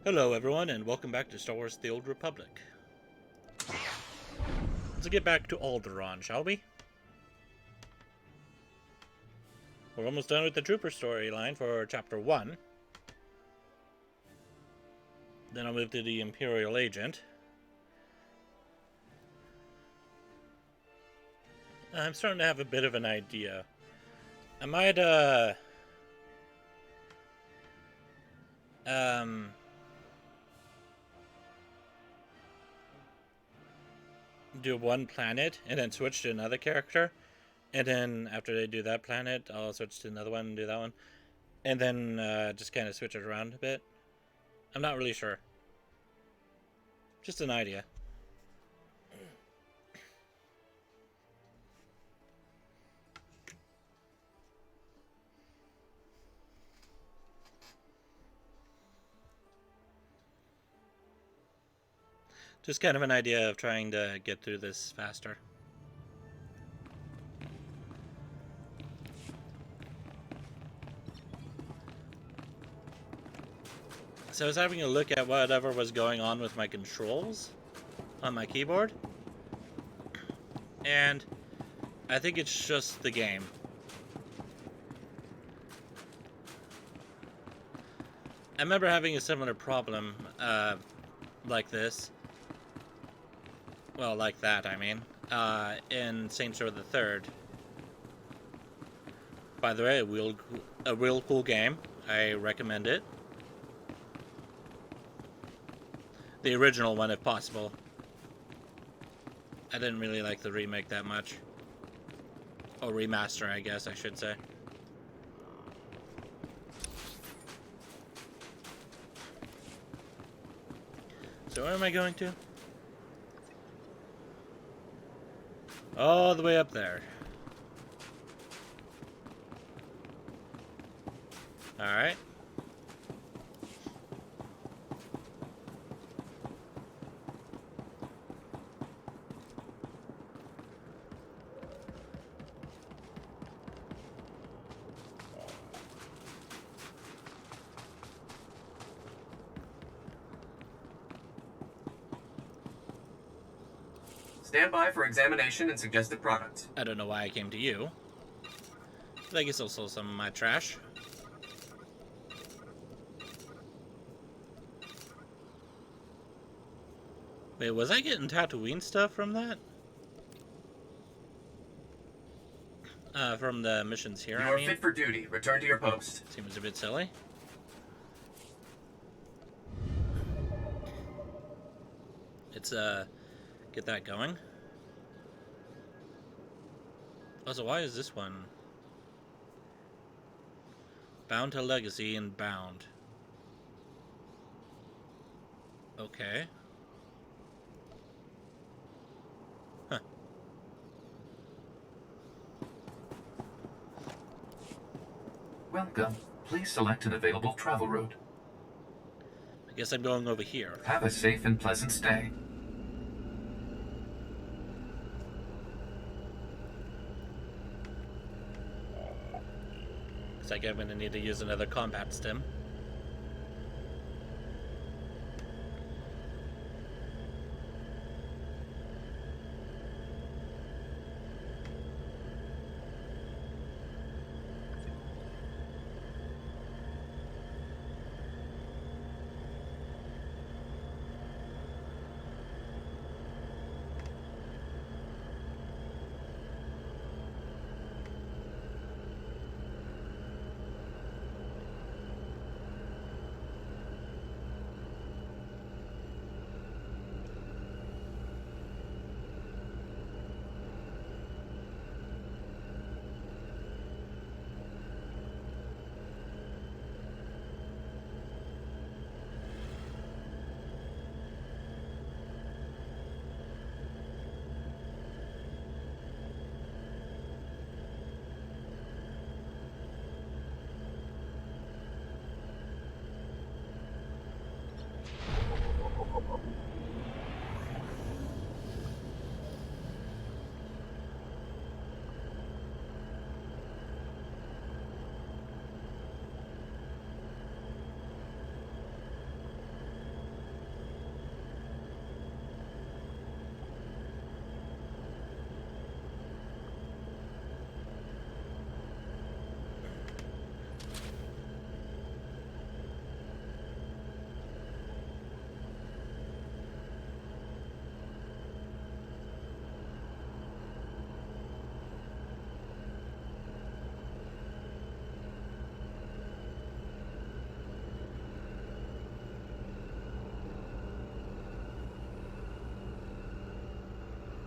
Hello everyone, and welcome back to Star Wars The Old Republic. Let's get back to Alderaan, shall we? We're almost done with the Trooper storyline for Chapter 1. Then I'll move to the Imperial Agent. I'm starting to have a bit of an idea. I might, do one planet and then switch to another character. And then after they do that planet, I'll switch to another one and do that one. And then just kind of switch it around a bit. I'm not really sure. Just an idea. Just kind of an idea of trying to get through this faster. So I was having a look at whatever was going on with my controls on my keyboard. And I think it's just the game. I remember having a similar problem like this. Well, like that, I mean. In Saints Row the Third. By the way, a real cool game. I recommend it. The original one, if possible. I didn't really like the remake that much. Or remaster, I guess I should say. So where am I going to? All the way up there. Alright. Stand by for examination and suggested product. I don't know why I came to you. But I guess I'll sell some of my trash. Wait, was I getting Tatooine stuff from that? From the missions here, You are fit for duty. Return to your post. Seems a bit silly. Let's, get that going. Also, why is this one? Bound to Legacy and Bound. Okay. Huh. Welcome. Please select an available travel route. I guess I'm going over here. Have a safe and pleasant stay. Looks like I'm gonna need to use another combat stim.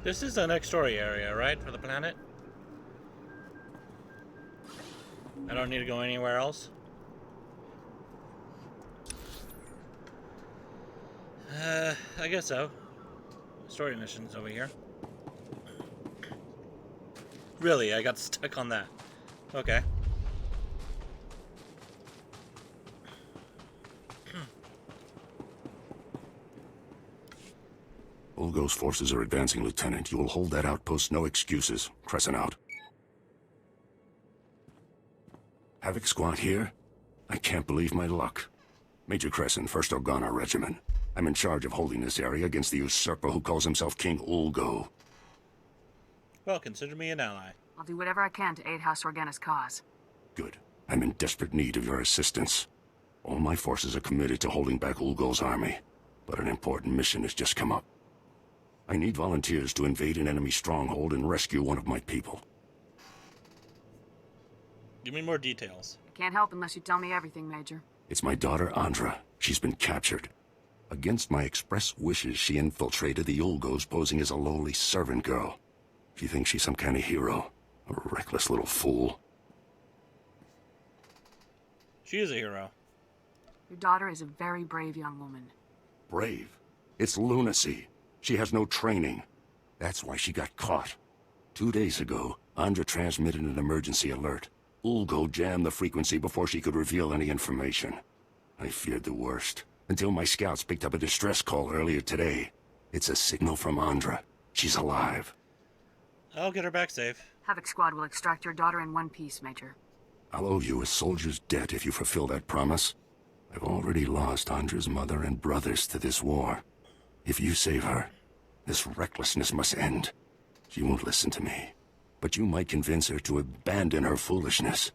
This is the next story area, right, for the planet? I don't need to go anywhere else? I guess so. Story missions over here. Really, I got stuck on that. Okay. Ulgo's forces are advancing, Lieutenant. You will hold that outpost, no excuses. Crescent out. Havoc Squad here? I can't believe my luck. Major Crescent, 1st Organa Regiment. I'm in charge of holding this area against the usurper who calls himself King Ulgo. Well, consider me an ally. I'll do whatever I can to aid House Organa's cause. Good. I'm in desperate need of your assistance. All my forces are committed to holding back Ulgo's army, but an important mission has just come up. I need volunteers to invade an enemy stronghold and rescue one of my people. Give me more details. I can't help unless you tell me everything, Major. It's my daughter, Andra. She's been captured. Against my express wishes, she infiltrated the Ulgos posing as a lowly servant girl. She thinks she's some kind of hero. A reckless little fool. She is a hero. Your daughter is a very brave young woman. Brave? It's lunacy. She has no training. That's why she got caught. 2 days ago, Andra transmitted an emergency alert. Ulgo jammed the frequency before she could reveal any information. I feared the worst, until my scouts picked up a distress call earlier today. It's a signal from Andra. She's alive. I'll get her back safe. Havoc Squad will extract your daughter in one piece, Major. I'll owe you a soldier's debt if you fulfill that promise. I've already lost Andra's mother and brothers to this war. If you save her, this recklessness must end. She won't listen to me, but you might convince her to abandon her foolishness.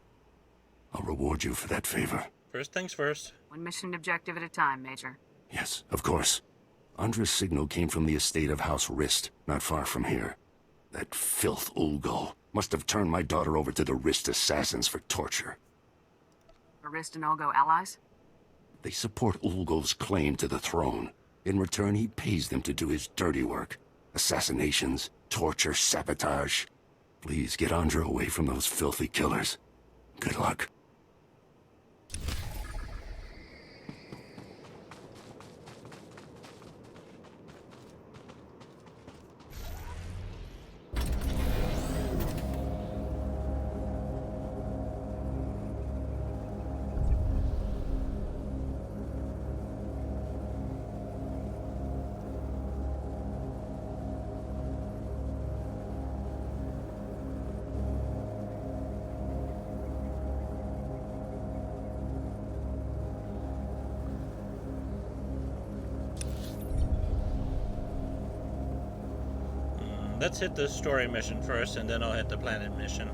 I'll reward you for that favor. First things first. One mission objective at a time, Major. Yes, of course. Andra's signal came from the estate of House Rist, not far from here. That filth Ulgo must have turned my daughter over to the Rist assassins for torture. Are Rist and Ulgo allies? They support Ulgo's claim to the throne. In return, he pays them to do his dirty work. Assassinations, torture, sabotage. Please get Andra away from those filthy killers. Good luck. Let's hit the story mission first, and then I'll hit the planet mission.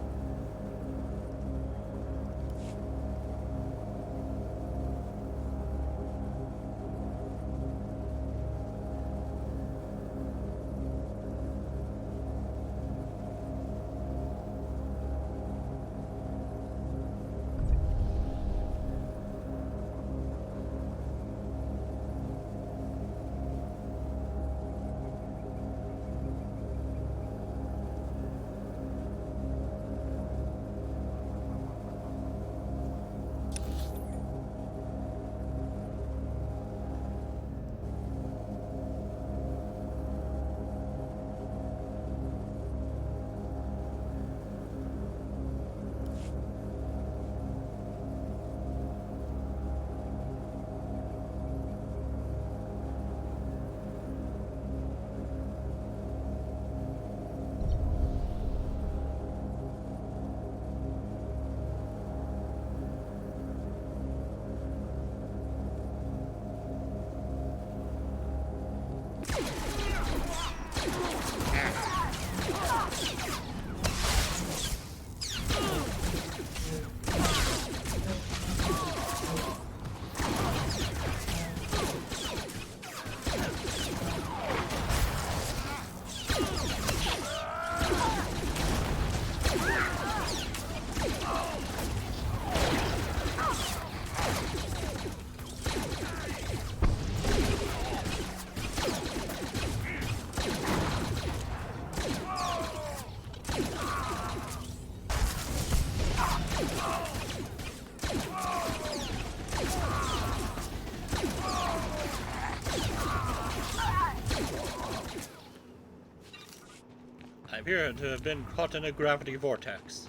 appear to have been caught in a gravity vortex.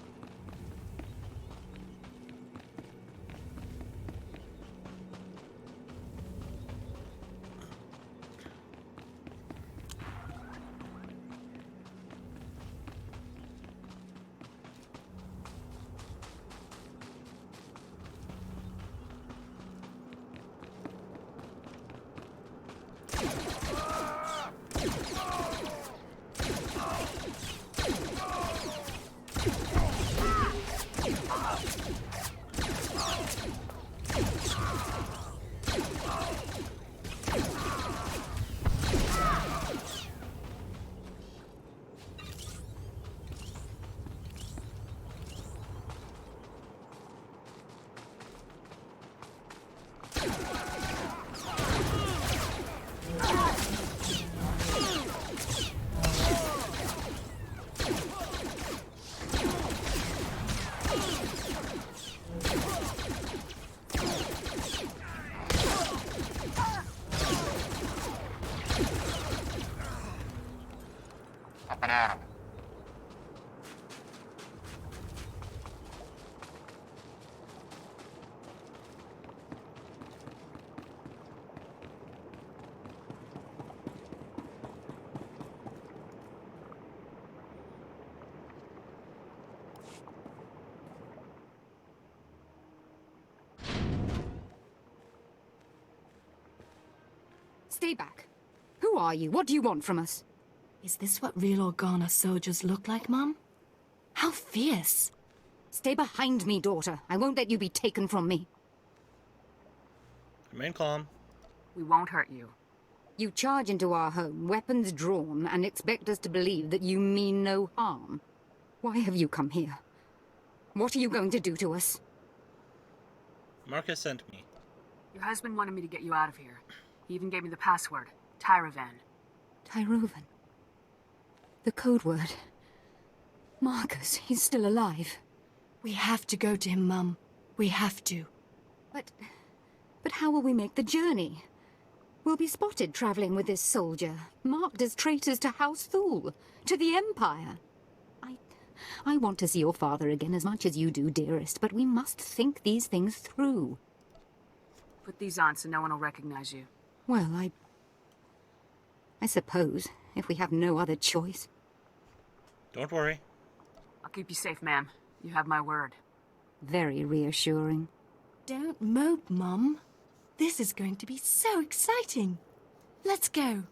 Stay back. Who are you? What do you want from us? Is this what real Organa soldiers look like, Mum? How fierce! Stay behind me, daughter. I won't let you be taken from me. Remain calm. We won't hurt you. You charge into our home, weapons drawn, and expect us to believe that you mean no harm. Why have you come here? What are you going to do to us? Marcus sent me. Your husband wanted me to get you out of here. He even gave me the password. Tyravan. Tyrovan. The code word. Marcus, he's still alive. We have to go to him, Mum. We have to. But how will we make the journey? We'll be spotted traveling with this soldier, marked as traitors to House Thule, to the Empire. I want to see your father again as much as you do, dearest, but we must think these things through. Put these on so no one will recognize you. Well, I suppose, if we have no other choice. Don't worry. I'll keep you safe, ma'am. You have my word. Very reassuring. Don't mope, Mum. This is going to be so exciting. Let's go.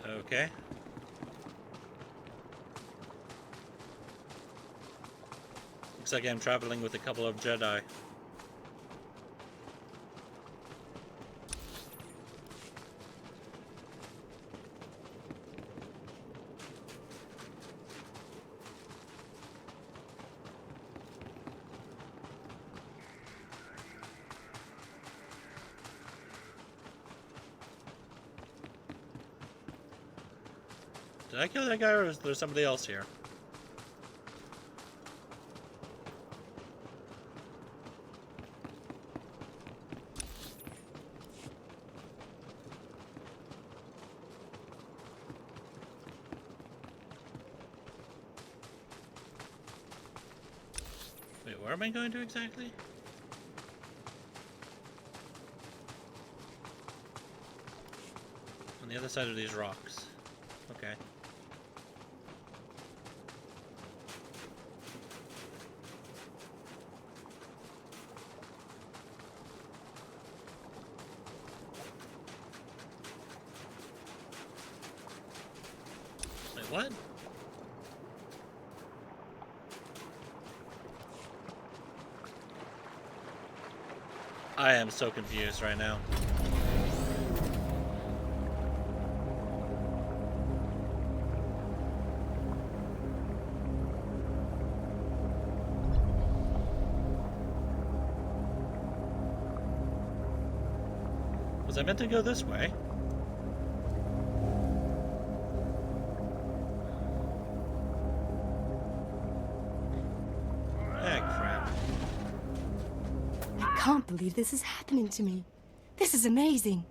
Okay. Looks like I'm traveling with a couple of Jedi. Did I kill that guy, or is there somebody else here? Wait, where am I going to exactly? On the other side of these rocks. Okay. Wait, what? I am so confused right now. Was I meant to go this way? Ah, crap. can't believe this is happening to me. This is amazing.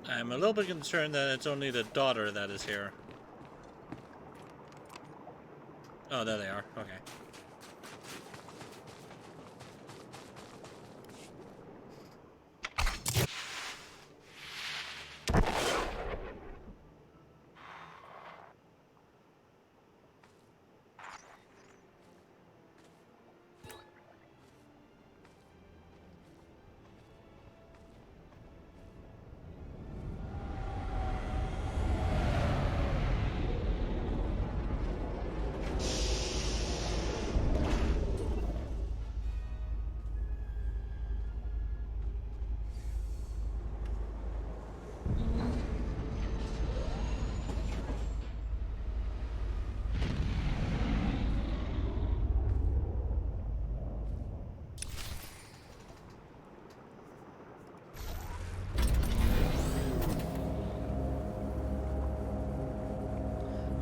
I'm a little bit concerned that it's only the daughter that is here. Oh, there they are. Okay.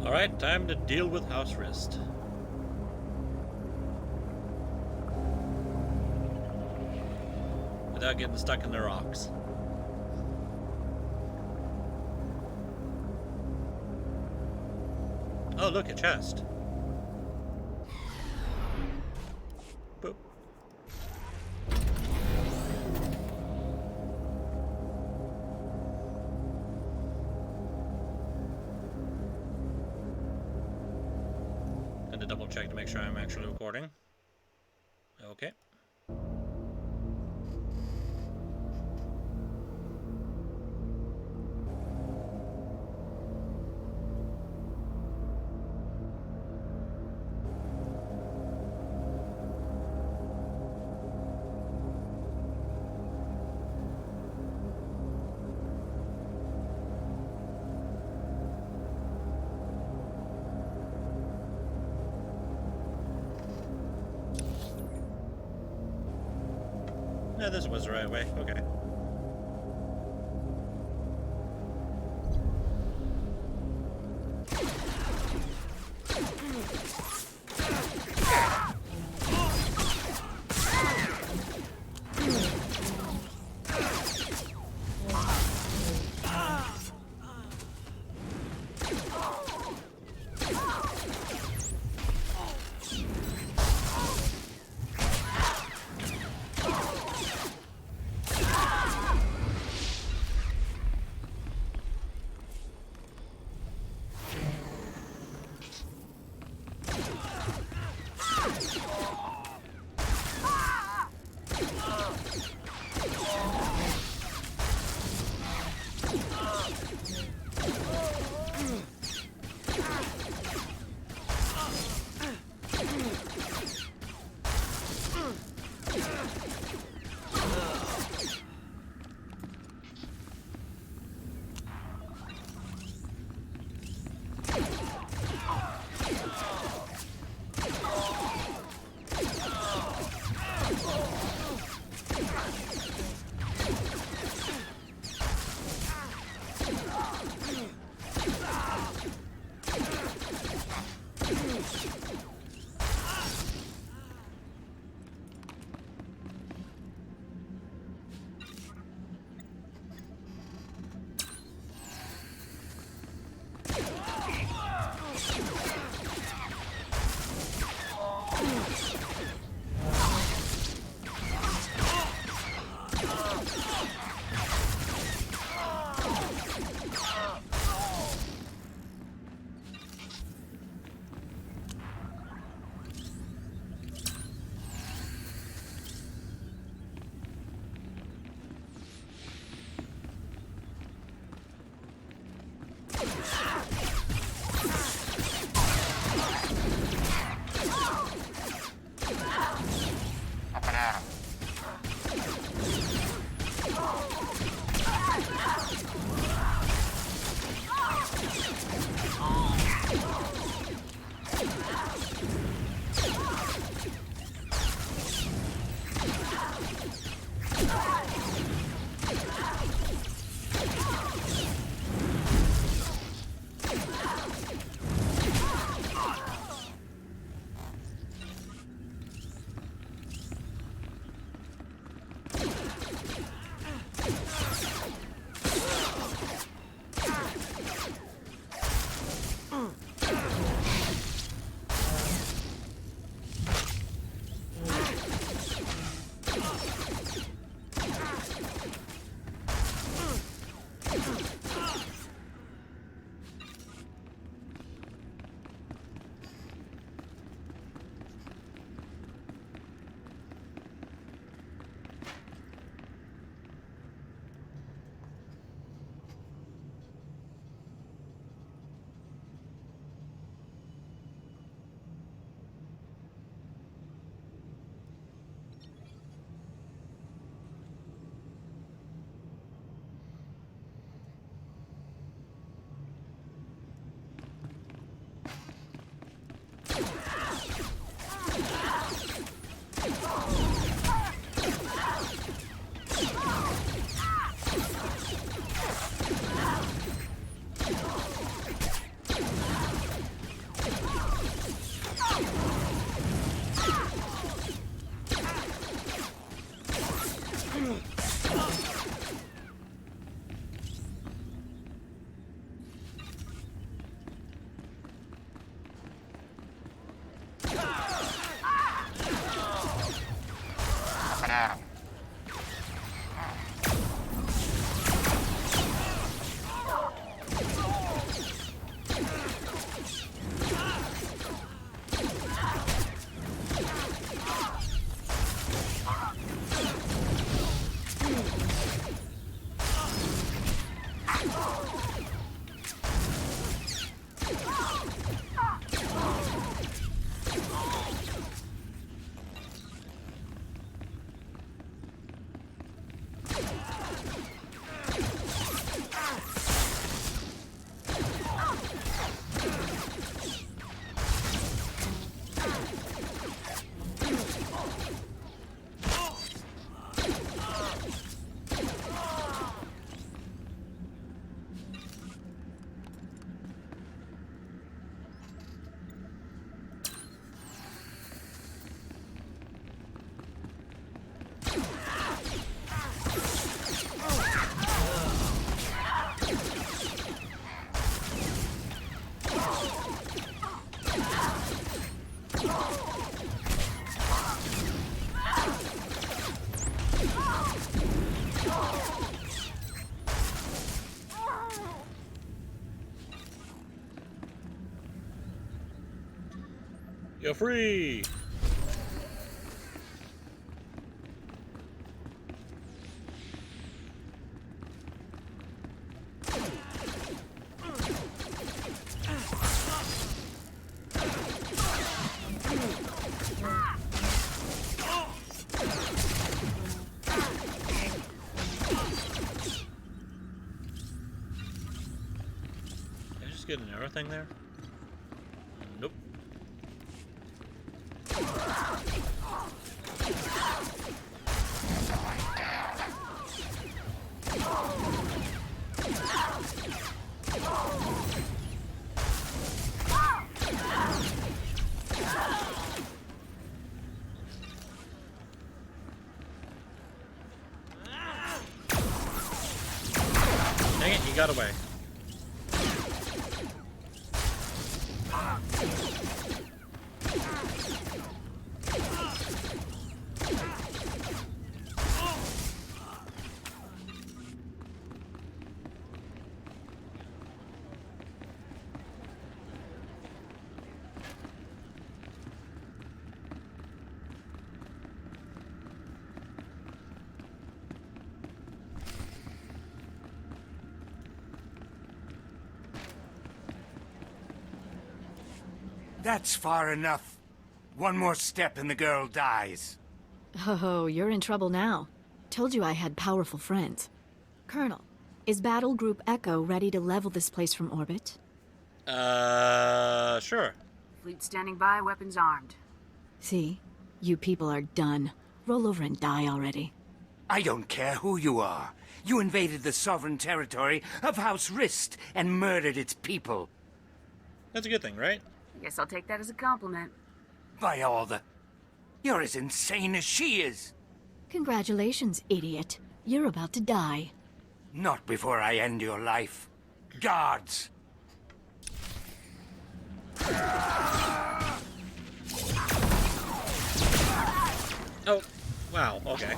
Alright, time to deal with house arrest. Without getting stuck in the rocks. Oh, look, a chest. Boop. And to double check to make sure I'm actually recording. Okay. No, this was the right way. Okay. You're free! Did I just get an arrow thing there? Nope. Dang it, he got away. That's far enough. One more step and the girl dies. Oh, you're in trouble now. Told you I had powerful friends. Colonel, is Battle Group Echo ready to level this place from orbit? Sure. Fleet standing by, weapons armed. See? You people are done. Roll over and die already. I don't care who you are. You invaded the sovereign territory of House Rist and murdered its people. That's a good thing, right? Guess I'll take that as a compliment. By all the... You're as insane as she is. Congratulations, idiot. You're about to die. Not before I end your life. Guards! Oh, wow, okay.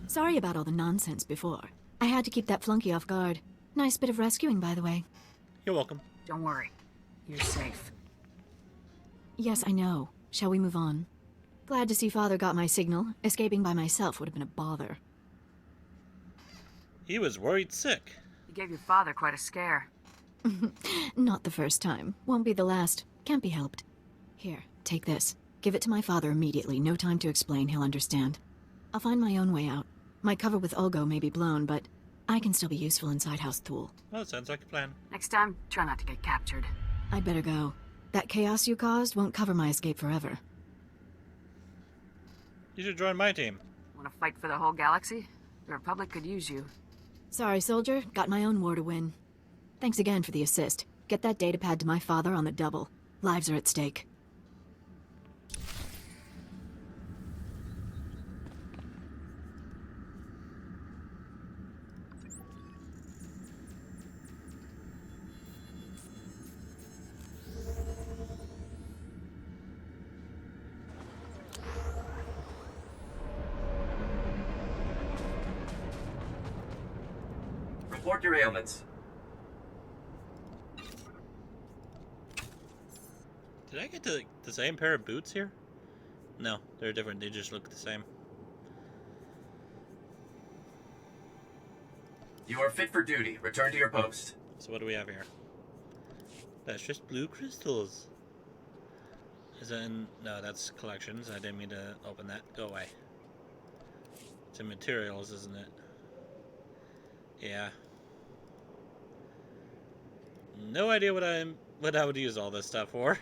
Sorry about all the nonsense before. I had to keep that flunky off guard. Nice bit of rescuing, by the way. You're welcome. Don't worry. You're safe. Yes, I know. Shall we move on? Glad to see Father got my signal. Escaping by myself would have been a bother. He was worried sick. You gave your father quite a scare. Not the first time. Won't be the last. Can't be helped. Here, take this. Give it to my father immediately. No time to explain. He'll understand. I'll find my own way out. My cover with Olgo may be blown, but I can still be useful inside House Thule. Well, sounds like a plan. Next time, try not to get captured. I'd better go. That chaos you caused won't cover my escape forever. You should join my team. Want to fight for the whole galaxy? The Republic could use you. Sorry, soldier. Got my own war to win. Thanks again for the assist. Get that datapad to my father on the double. Lives are at stake. Report your ailments. Did I get the same pair of boots here? No, they're different. They just look the same. You are fit for duty. Return to your post. So what do we have here? That's just blue crystals. Is that in... No, that's collections. I didn't mean to open that. Go away. It's in materials, isn't it? Yeah. No idea what I would use all this stuff for.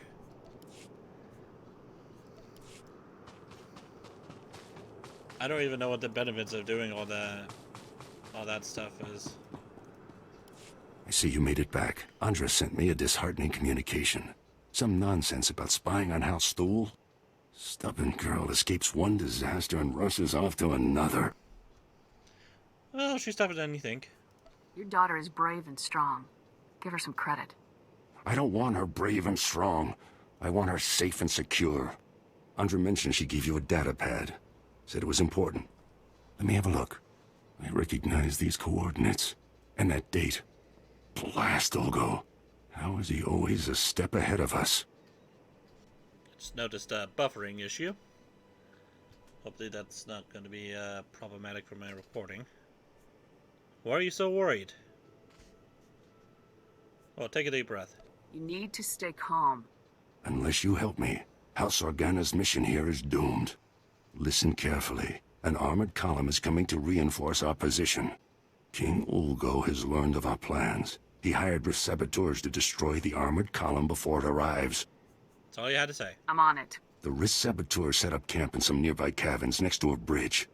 I don't even know what the benefits of doing all that stuff is. I see you made it back. Andra sent me a disheartening communication. Some nonsense about spying on House Thule. Stubborn girl escapes one disaster and rushes off to another. Well, she's tougher than you think. Your daughter is brave and strong. Give her some credit. I don't want her brave and strong. I want her safe and secure. Andra mentioned she gave you a data pad. Said it was important. Let me have a look. I recognize these coordinates. And that date. Blast, Olgo. How is he always a step ahead of us? Just noticed a buffering issue. Hopefully that's not going to be problematic for my recording. Why are you so worried? Well, take a deep breath. You need to stay calm. Unless you help me, House Organa's mission here is doomed. Listen carefully. An armored column is coming to reinforce our position. King Ulgo has learned of our plans. He hired saboteurs to destroy the armored column before it arrives. That's all you had to say. I'm on it. The saboteurs set up camp in some nearby caverns next to a bridge.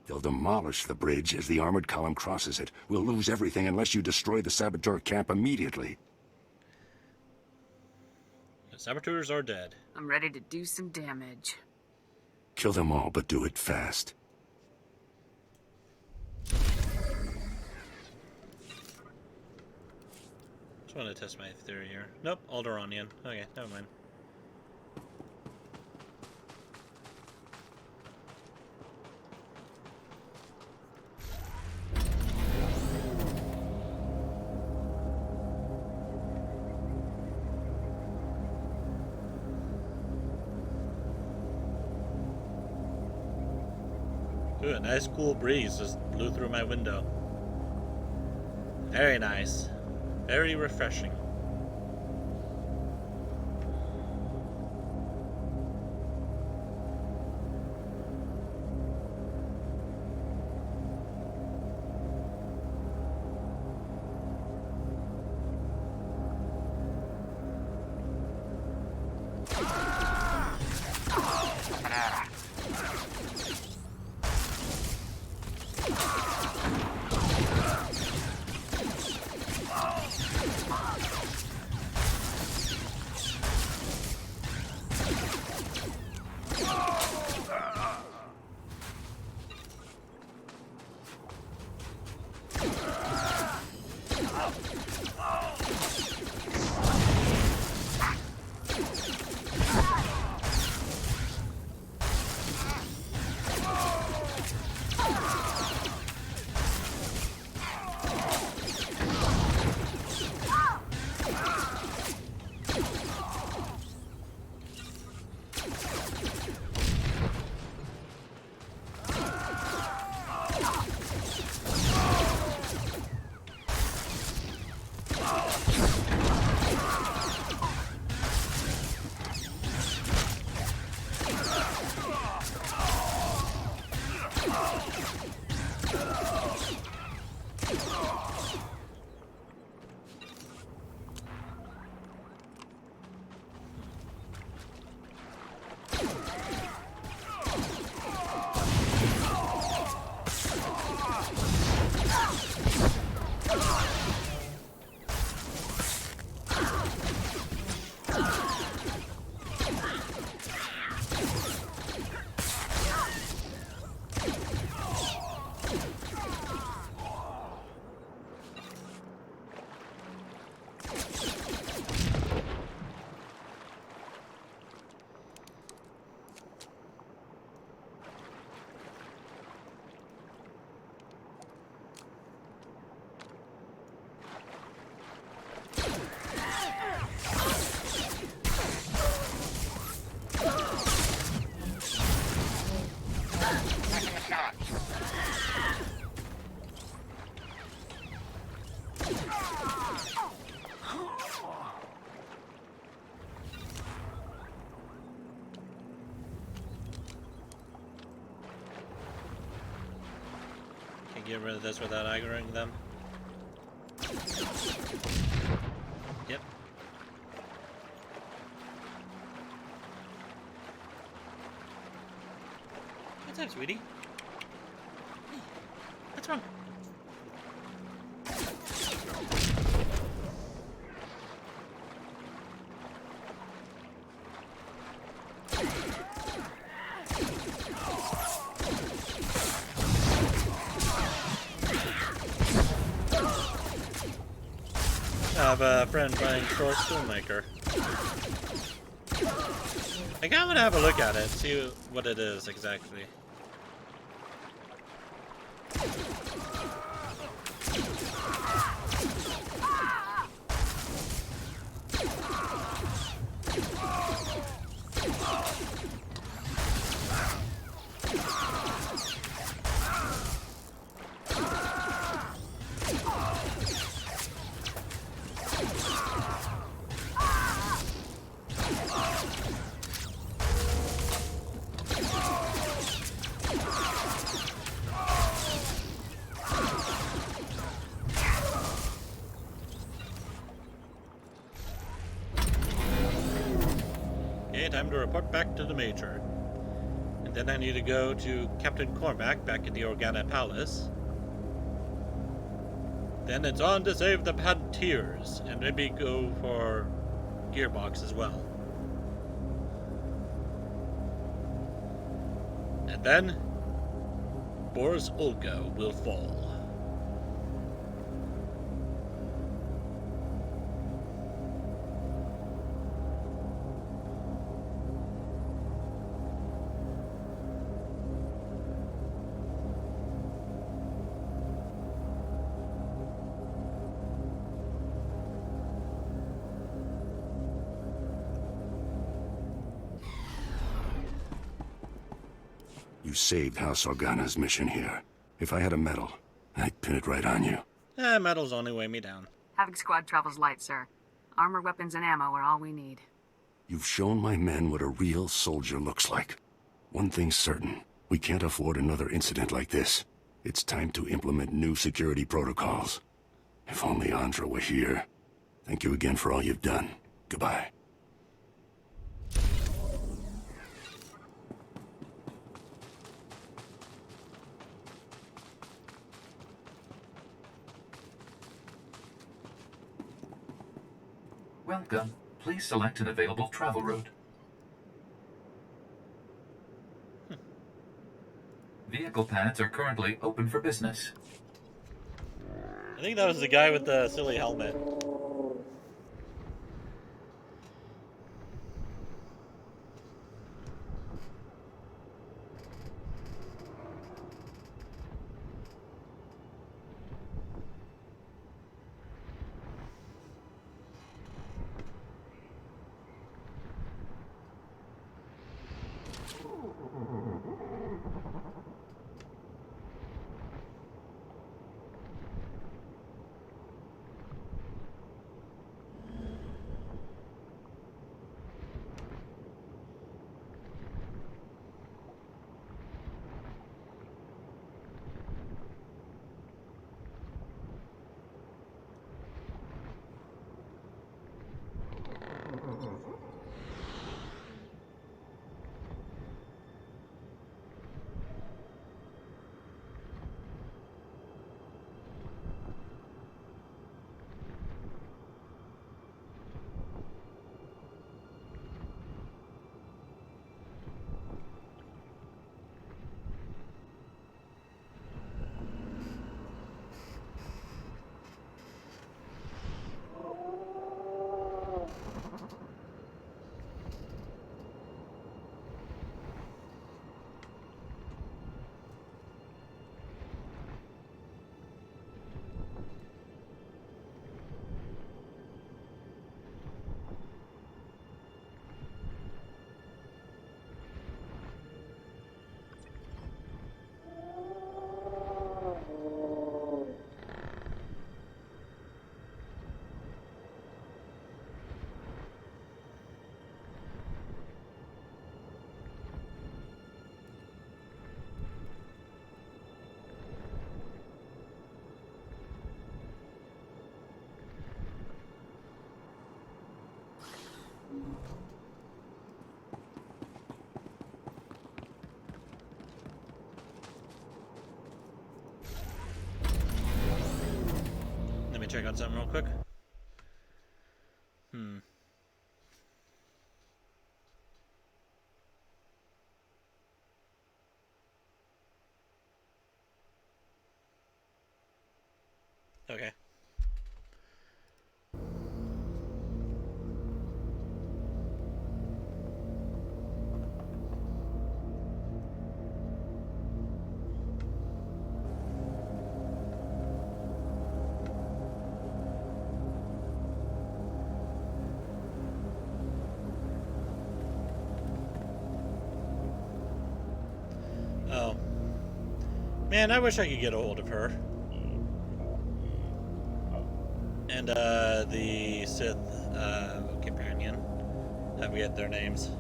They'll demolish the bridge as the armored column crosses it. We'll lose everything unless you destroy the saboteur camp immediately. The saboteurs are dead. I'm ready to do some damage. Kill them all, but do it fast. Just want to test my theory here. Nope, Alderanian. Okay, never mind. Ooh, a nice cool breeze just blew through my window. Very nice. Very refreshing. get rid of this without aggroing them. Yep. What's up, sweetie? Hey, what's wrong? I have a friend playing Troll Schoolmaker. I kinda wanna have a look at it, see what it is exactly. Okay, time to report back to the Major. And then I need to go to Captain Cormac back at the Organa Palace. Then it's on to save the Pantiers, and maybe go for Gearbox as well. And then Boris Olga will fall. You saved House Organa's mission here. If I had a medal, I'd pin it right on you. Medals only weigh me down. Havoc Squad travels light, sir. Armor, weapons, and ammo are all we need. You've shown my men what a real soldier looks like. One thing's certain, we can't afford another incident like this. It's time to implement new security protocols. If only Andra were here. Thank you again for all you've done. Goodbye. Welcome. Please select an available travel route. Vehicle paths are currently open for business. I think that was the guy with the silly helmet. check out something real quick. Okay. Oh. Man, I wish I could get a hold of her. And, the Sith, companion. I forget their names.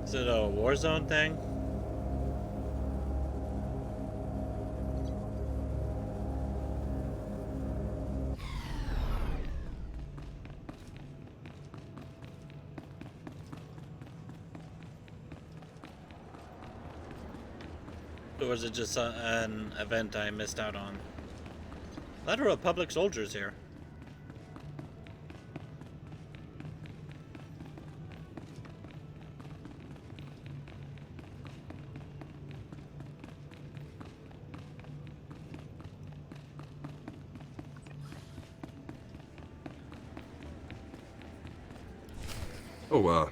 Is it a Warzone thing? Or was it just an event I missed out on? A lot of Republic soldiers here. Oh,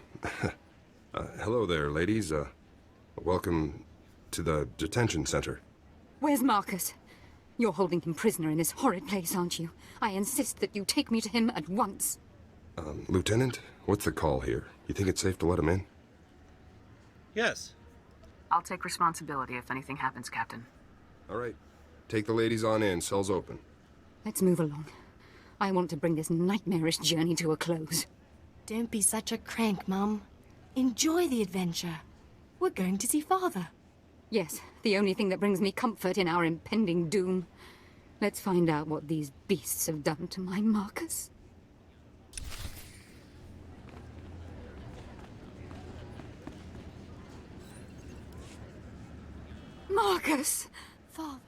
hello there, ladies. Welcome to the detention center. Where's Marcus? You're holding him prisoner in this horrid place, aren't you? I insist that you take me to him at once. Lieutenant, what's the call here? You think it's safe to let him in? Yes. I'll take responsibility if anything happens, Captain. All right. Take the ladies on in. Cell's open. Let's move along. I want to bring this nightmarish journey to a close. Don't be such a crank, Mum. Enjoy the adventure. We're going to see Father. Yes, the only thing that brings me comfort in our impending doom. Let's find out what these beasts have done to my Marcus. Marcus! Father,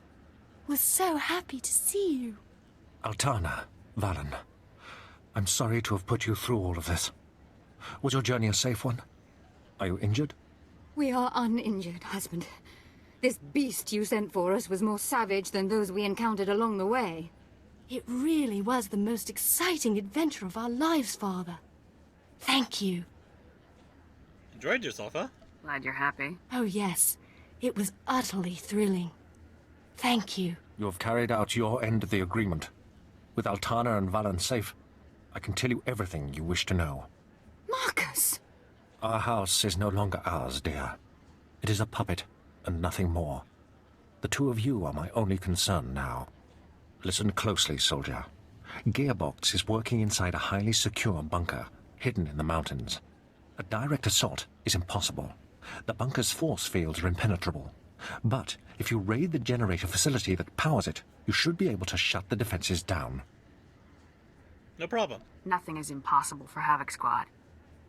we're so happy to see you. Altana, Valen, I'm sorry to have put you through all of this. Was your journey a safe one? Are you injured? We are uninjured, husband. This beast you sent for us was more savage than those we encountered along the way. It really was the most exciting adventure of our lives, Father. Thank you. Enjoyed yourself, huh? Glad you're happy. Oh, yes. It was utterly thrilling. Thank you. You have carried out your end of the agreement. With Altana and Valen safe, I can tell you everything you wish to know. Marcus! Our house is no longer ours, dear. It is a puppet, and nothing more. The two of you are my only concern now. Listen closely, soldier. Gearbox is working inside a highly secure bunker, hidden in the mountains. A direct assault is impossible. The bunker's force fields are impenetrable. But if you raid the generator facility that powers it, you should be able to shut the defenses down. No problem. Nothing is impossible for Havoc Squad.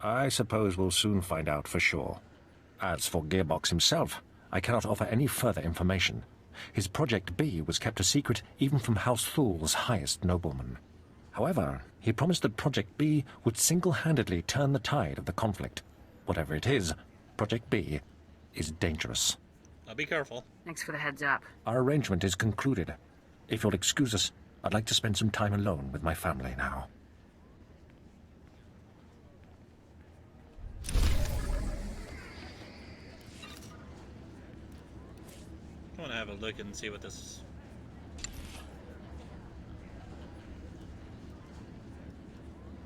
I suppose we'll soon find out for sure. As for Gearbox himself, I cannot offer any further information. His Project B was kept a secret even from House Thul's highest nobleman. However, he promised that Project B would single-handedly turn the tide of the conflict. Whatever it is, Project B is dangerous. I'll be careful. Thanks for the heads up. Our arrangement is concluded. If you'll excuse us, I'd like to spend some time alone with my family now. I want to have a look and see what this...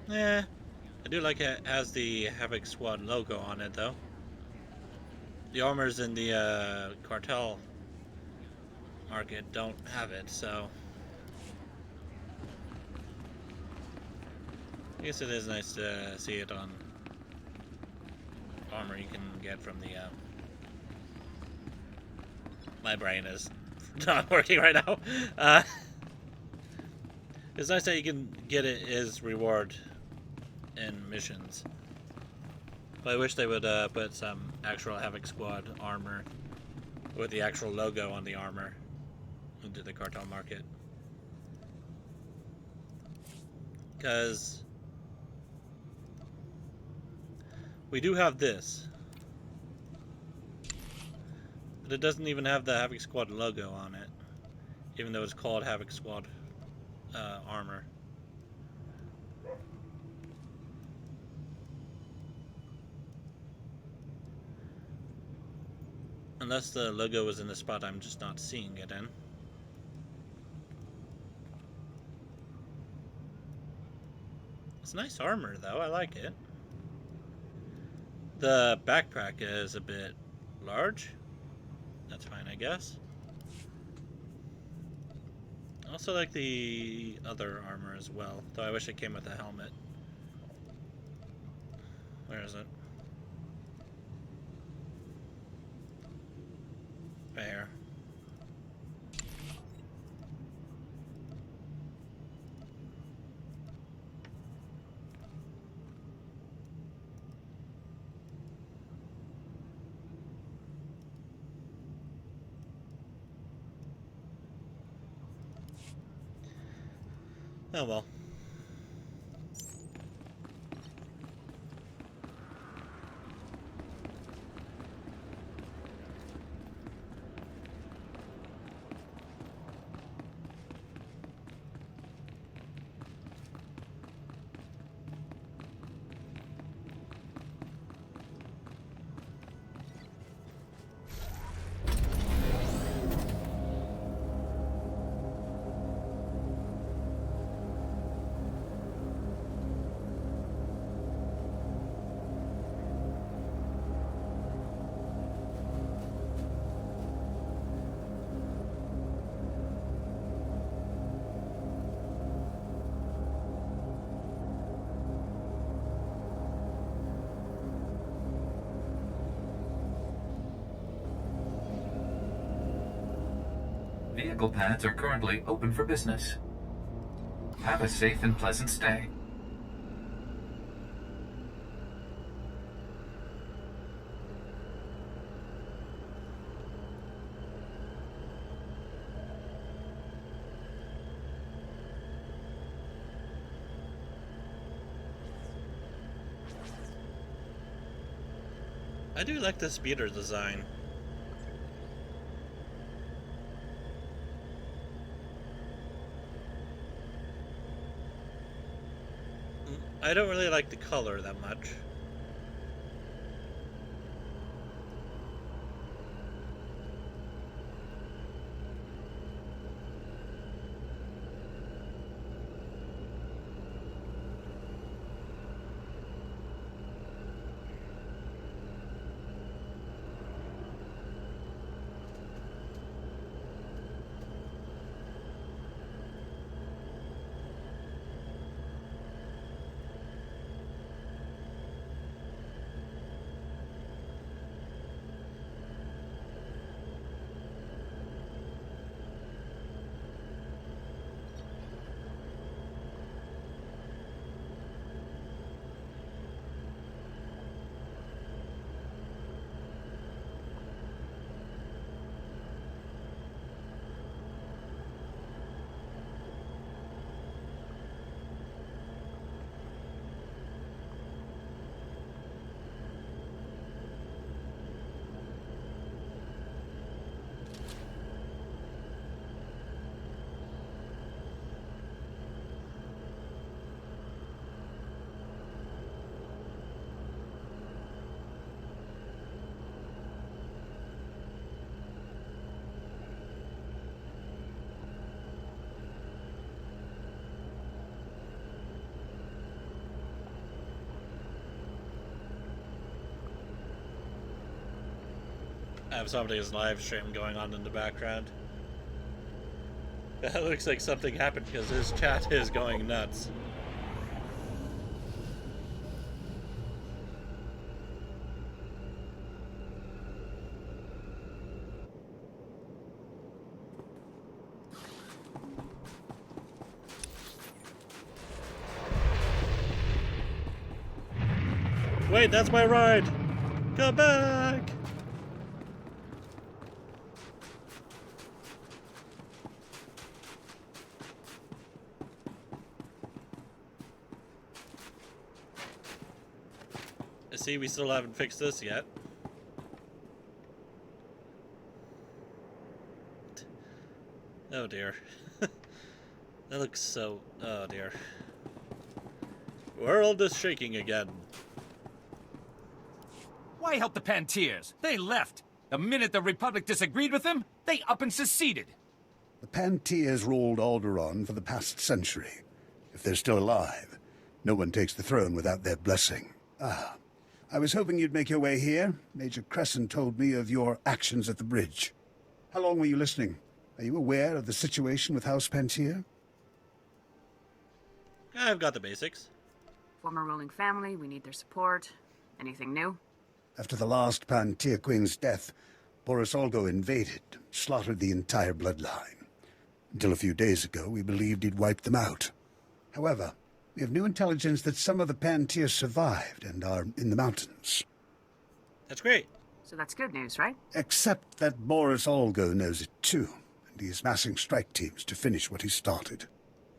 Yeah, I do like it has the Havoc Squad logo on it, though. The armors in the cartel market don't have it, so... I guess it is nice to see it on armor you can get from the... My brain is not working right now. It's nice that you can get it as reward in missions. But I wish they would put some actual Havoc Squad armor with the actual logo on the armor into the cartel market. Because we do have this, but it doesn't even have the Havoc Squad logo on it, even though it's called Havoc Squad armor. Unless the logo is in the spot I'm just not seeing it in. It's nice armor though, I like it. The backpack is a bit large. That's fine, I guess. I also like the other armor as well, though I wish it came with a helmet. Where is it? Right here. Oh well. Vehicle pads are currently open for business. Have a safe and pleasant stay. I do like the speeder design. I don't really like the color that much. I have somebody's live stream going on in the background. That looks like something happened because his chat is going nuts. Wait, that's my ride! Come back! see, we still haven't fixed this yet. Oh dear. That looks so... Oh dear. World is shaking again. Why help the Pantiers? They left. The minute the Republic disagreed with them, they up and seceded. The Pantiers ruled Alderaan for the past century. If they're still alive, no one takes the throne without their blessing. Ah, I was hoping you'd make your way here. Major Crescent told me of your actions at the bridge. How long were you listening? Are you aware of the situation with House Pantier? I've got the basics. Former ruling family, we need their support. Anything new? After the last Pantier Queen's death, Boris Olgo invaded, slaughtered the entire bloodline. Until a few days ago, we believed he'd wiped them out. However, we have new intelligence that some of the Pantiers survived and are in the mountains. That's great. So that's good news, right? Except that Boris Olgo knows it too, and he is massing strike teams to finish what he started.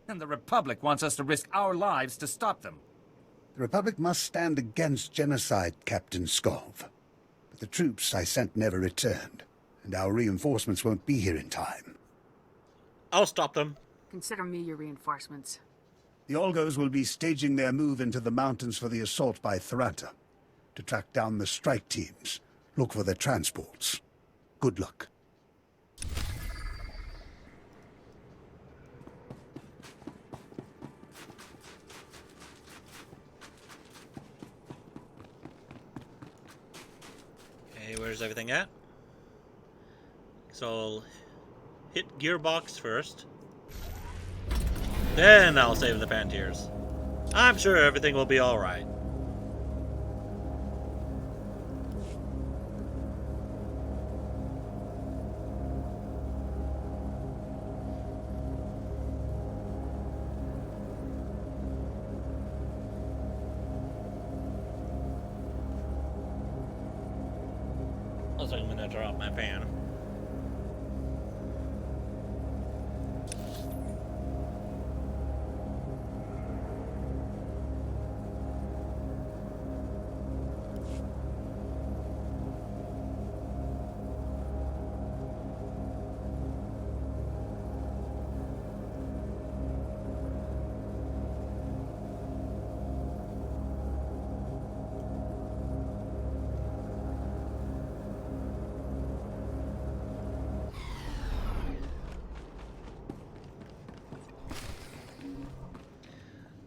And the Republic wants us to risk our lives to stop them. The Republic must stand against genocide, Captain Skov. But the troops I sent never returned, and our reinforcements won't be here in time. I'll stop them. Consider me your reinforcements. The Olgos will be staging their move into the mountains for the assault by Tharanta. To track down the strike teams, look for their transports. Good luck. Okay, where's everything at? So I'll hit gearbox first. Then I'll save the Pantiers. I'm sure everything will be alright. Also, I'm gonna drop my fan.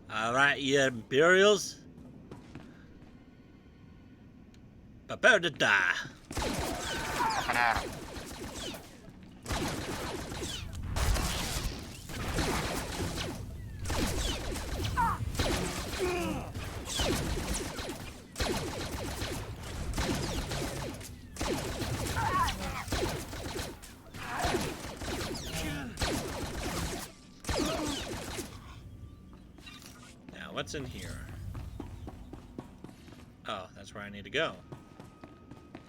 Alright, you Imperials. Prepare to die. What's in here? Oh, that's where I need to go.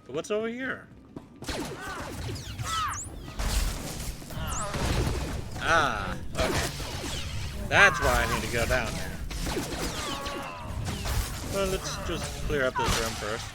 But what's over here? Ah, okay. That's why I need to go down there. Well, let's just clear up this room first.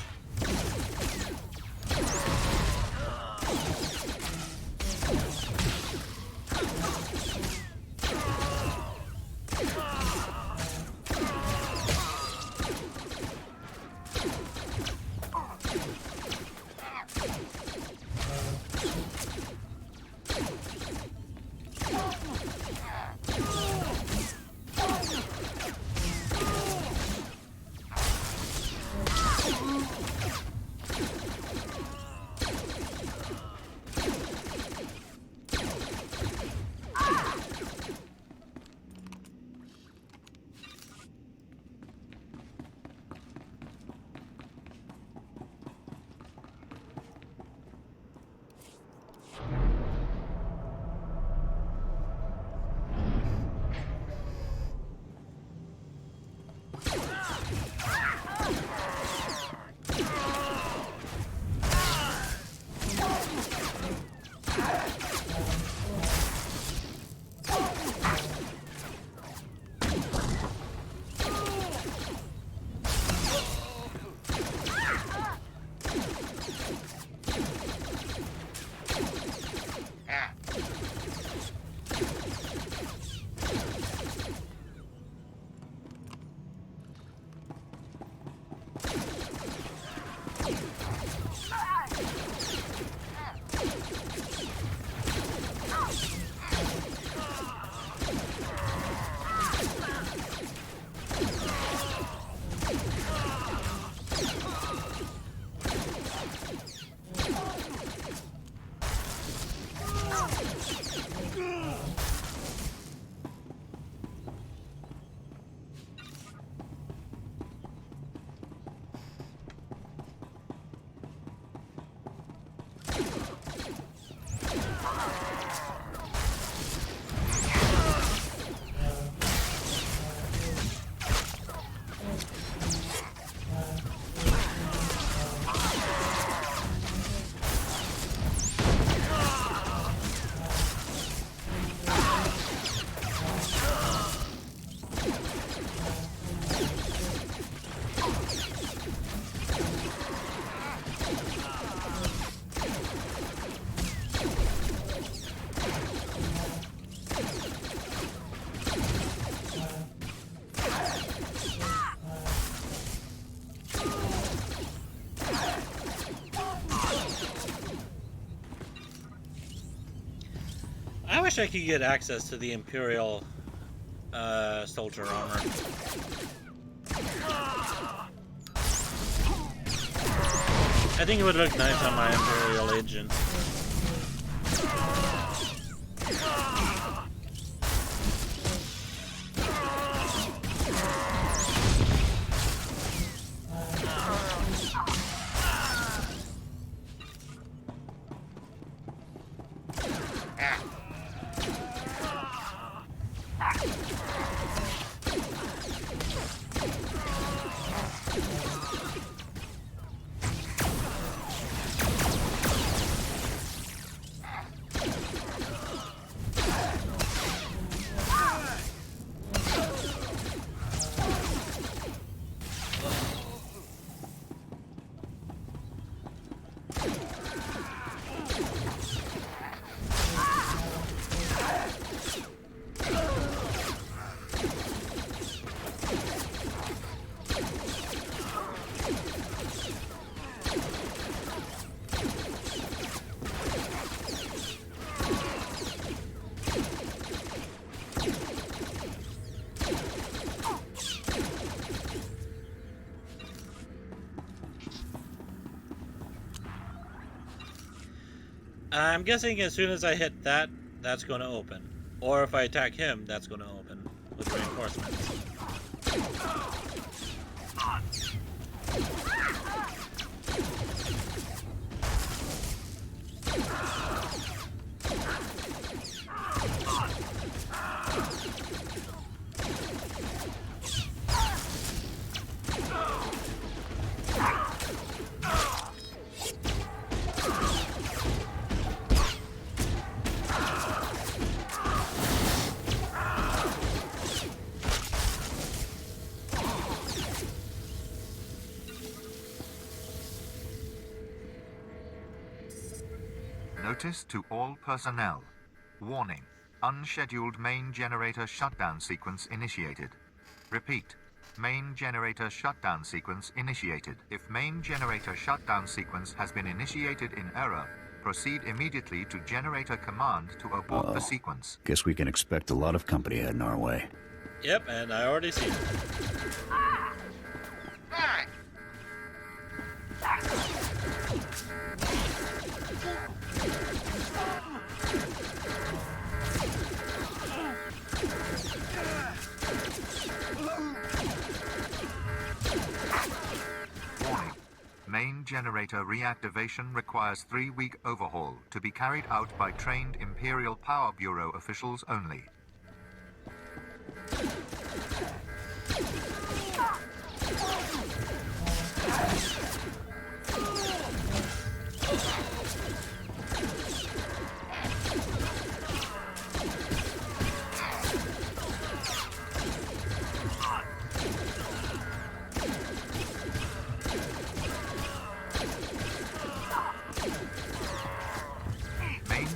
wish I could get access to the Imperial soldier armor. I think it would look nice on my Imperial agent. I'm guessing as soon as I hit that, that's going to open. Or if I attack him, that's going to open with reinforcements. Notice to all personnel. Warning. Unscheduled main generator shutdown sequence initiated. Repeat. Main generator shutdown sequence initiated. If main generator shutdown sequence has been initiated in error, proceed immediately to generator command to abort the sequence. Guess we can expect a lot of company heading our way. Yep, and I already see it. Warning. Main generator reactivation requires 3-week overhaul to be carried out by trained Imperial Power Bureau officials only.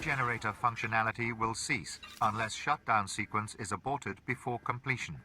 Generator functionality will cease unless shutdown sequence is aborted before completion.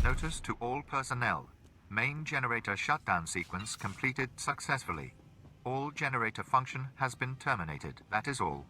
Notice to all personnel. Main generator shutdown sequence completed successfully. All generator function has been terminated. That is all.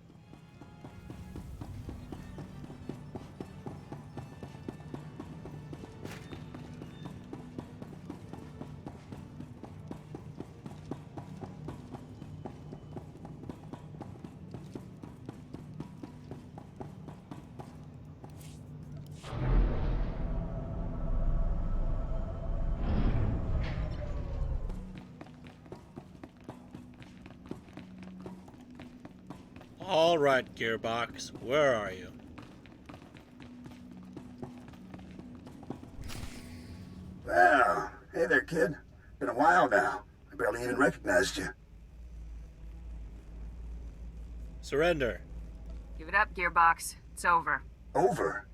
All right, Gearbox, where are you? Well, hey there, kid. Been a while now. I barely even recognized you. Surrender. Give it up, Gearbox. It's over. Over?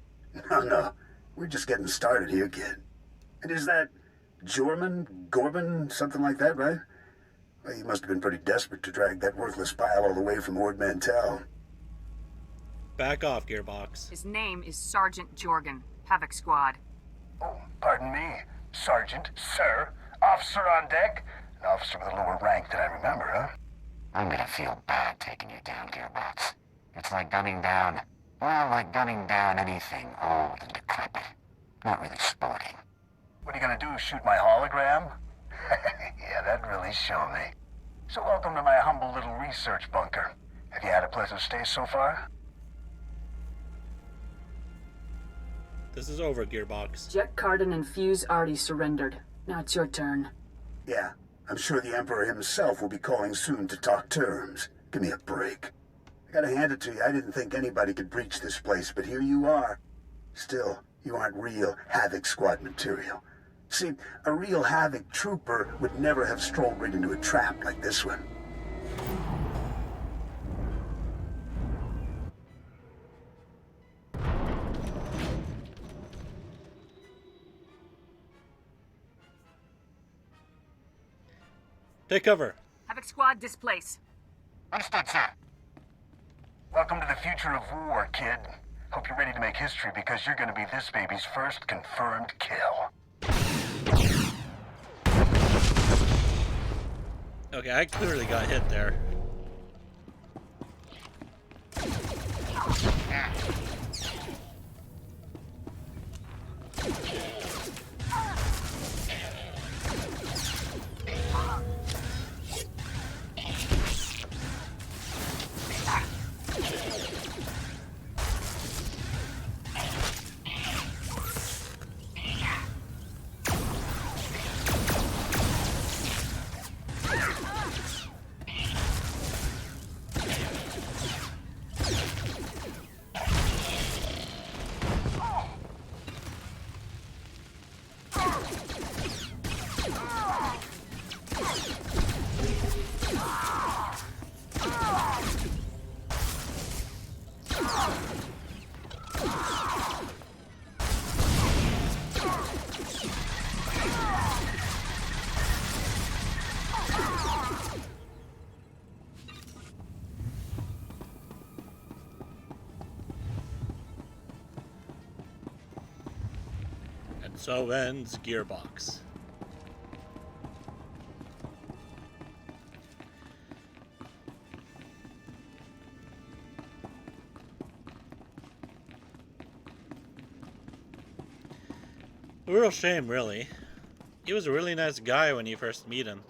No. We're just getting started here, kid. And is that Gorman, something like that, right? Well, you must have been pretty desperate to drag that worthless pile all the way from Ord Mantell. Back off, Gearbox. His name is Sergeant Jorgen, Havoc Squad. Oh, pardon me, Sergeant, sir, officer on deck. An officer with a lower rank than I remember, huh? I'm gonna feel bad taking you down, Gearbox. It's like gunning down anything old and decrepit. Not really sporting. What are you gonna do, shoot my hologram? Yeah, that'd really show me. So welcome to my humble little research bunker. Have you had a pleasant stay so far? This is over, Gearbox. Jet Cardin and Fuse already surrendered. Now it's your turn. Yeah, I'm sure the Emperor himself will be calling soon to talk terms. Give me a break. I gotta hand it to you, I didn't think anybody could breach this place, but here you are. Still, you aren't real Havoc Squad material. See, a real Havoc trooper would never have strolled right into a trap like this one. Take cover. Havoc Squad, displace. Understood, sir. Welcome to the future of war, kid. Hope you're ready to make history because you're gonna be this baby's first confirmed kill. Okay, I clearly got hit there. And so ends Gearbox. A real shame, really. He was a really nice guy when you first meet him.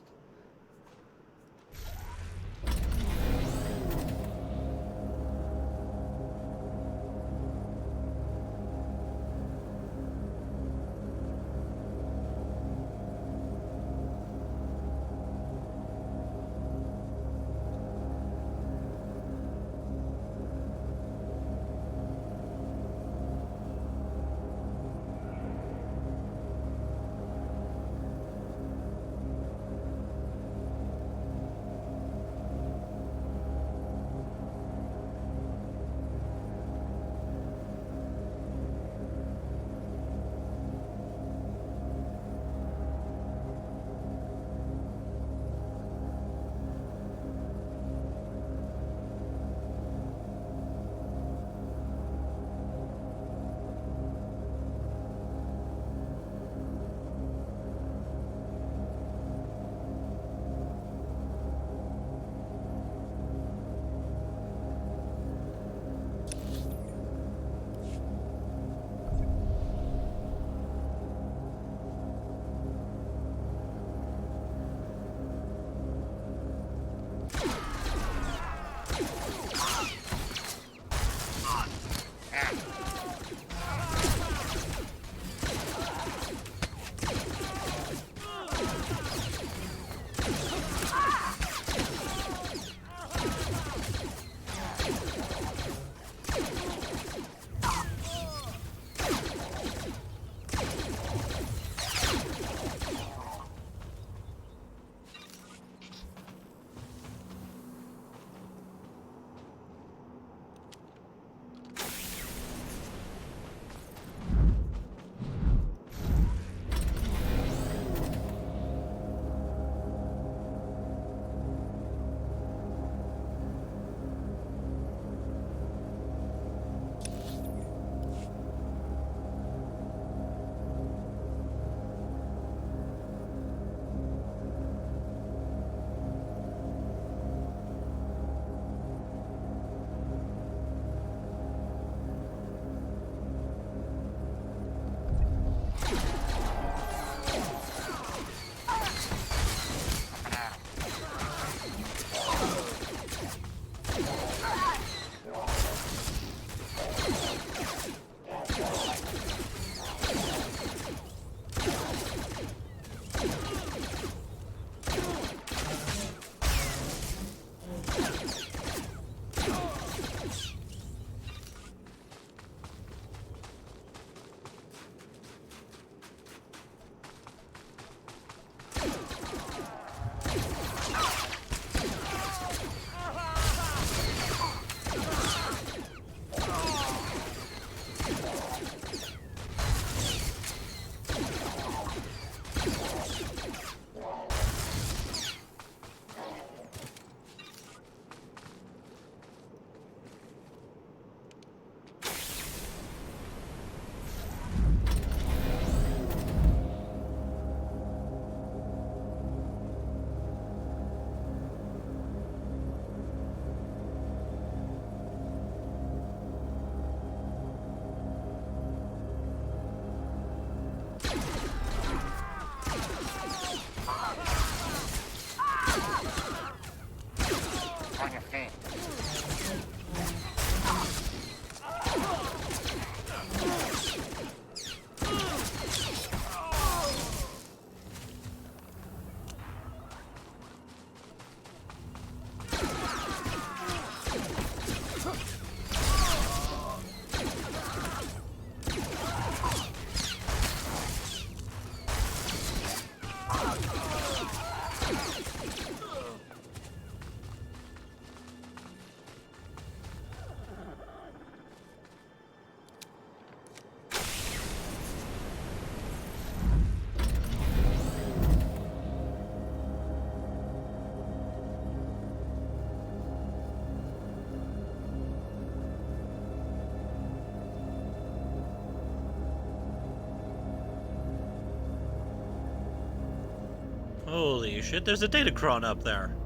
Holy shit, there's a Datacron up there.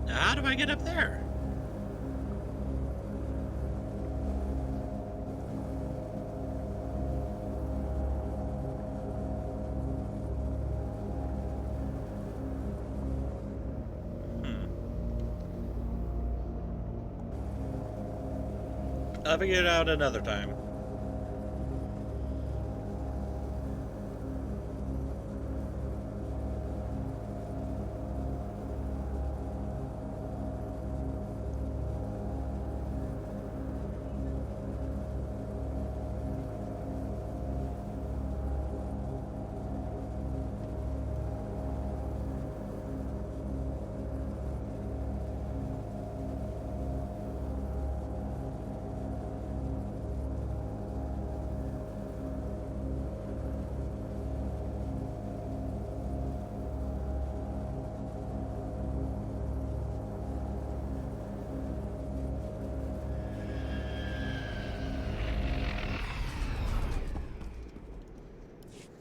Now, how do I get up there? I'll figure it out another time.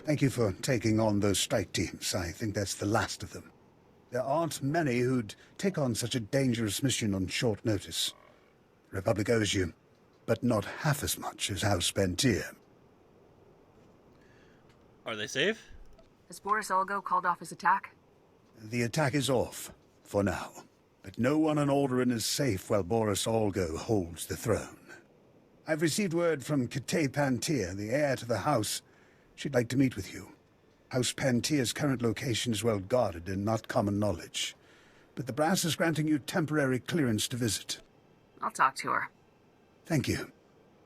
Thank you for taking on those strike teams. I think that's the last of them. There aren't many who'd take on such a dangerous mission on short notice. The Republic owes you, but not half as much as House Byrnjolf. Are they safe? Has Boris Olgo called off his attack? The attack is off, for now. But no one on Alderaan is safe while Boris Olgo holds the throne. I've received word from Kitay Pantir, the heir to the house. She'd like to meet with you. House Pantir's current location is well guarded and not common knowledge. But the brass is granting you temporary clearance to visit. I'll talk to her. Thank you.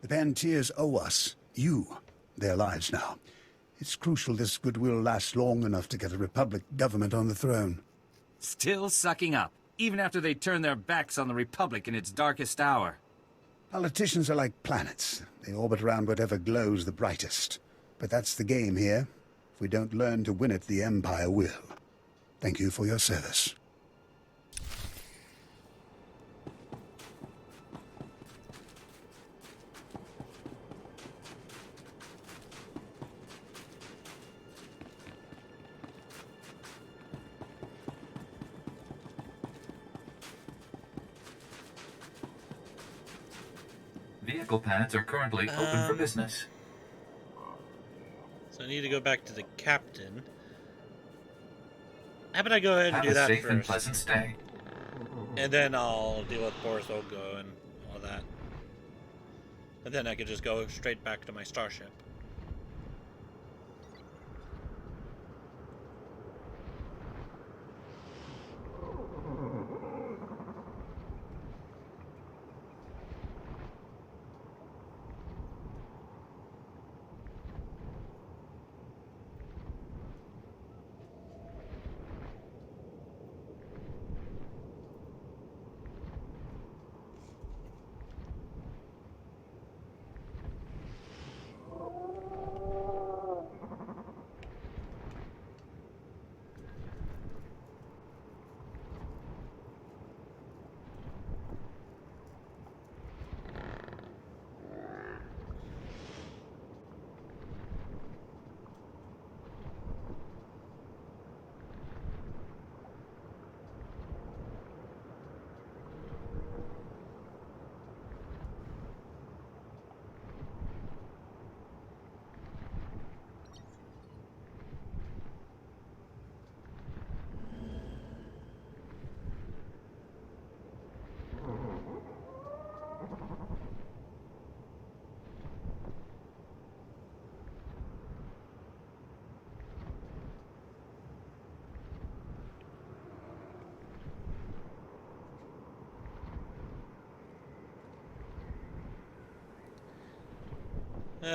The Pantirs owe us, you, their lives now. It's crucial this goodwill lasts long enough to get a Republic government on the throne. Still sucking up, even after they turn their backs on the Republic in its darkest hour. Politicians are like planets. They orbit around whatever glows the brightest. But that's the game here. If we don't learn to win it, the Empire will. Thank you for your service. Vehicle pads are currently open for business. So I need to go back to the captain. How about I go ahead and Have do that a safe first? and pleasant stay. And then I'll deal with Boris Olgo and all that. And then I could just go straight back to my starship.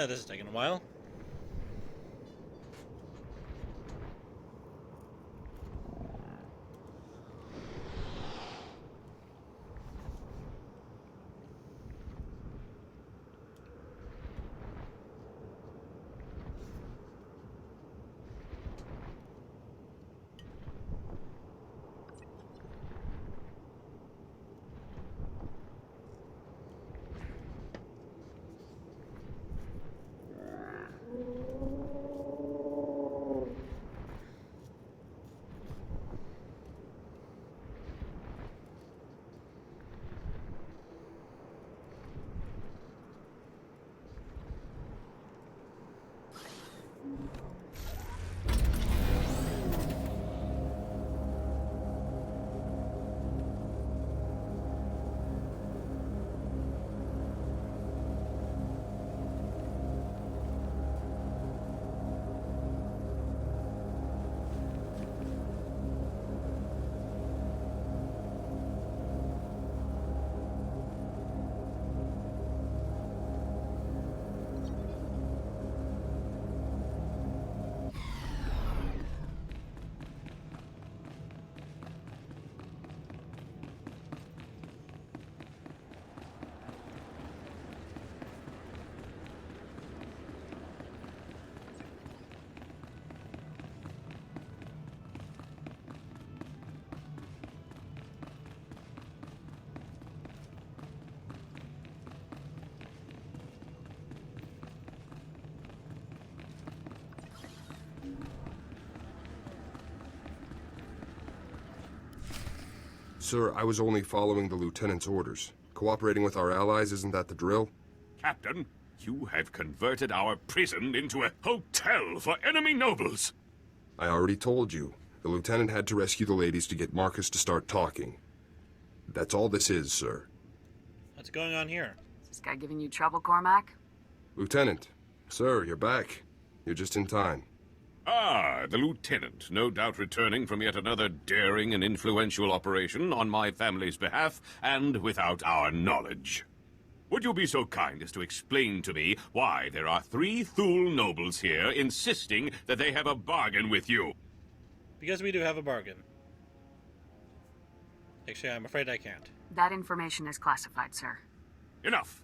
This is taking a while. Sir, I was only following the lieutenant's orders. Cooperating with our allies, isn't that the drill? Captain, you have converted our prison into a hotel for enemy nobles. I already told you. The lieutenant had to rescue the ladies to get Marcus to start talking. That's all this is, sir. What's going on here? Is this guy giving you trouble, Cormac? Lieutenant. Sir, you're back. You're just in time. Ah, the lieutenant, no doubt returning from yet another daring and influential operation on my family's behalf, and without our knowledge. Would you be so kind as to explain to me why there are 3 Thule nobles here insisting that they have a bargain with you? Because we do have a bargain. Actually, I'm afraid I can't. That information is classified, sir. Enough!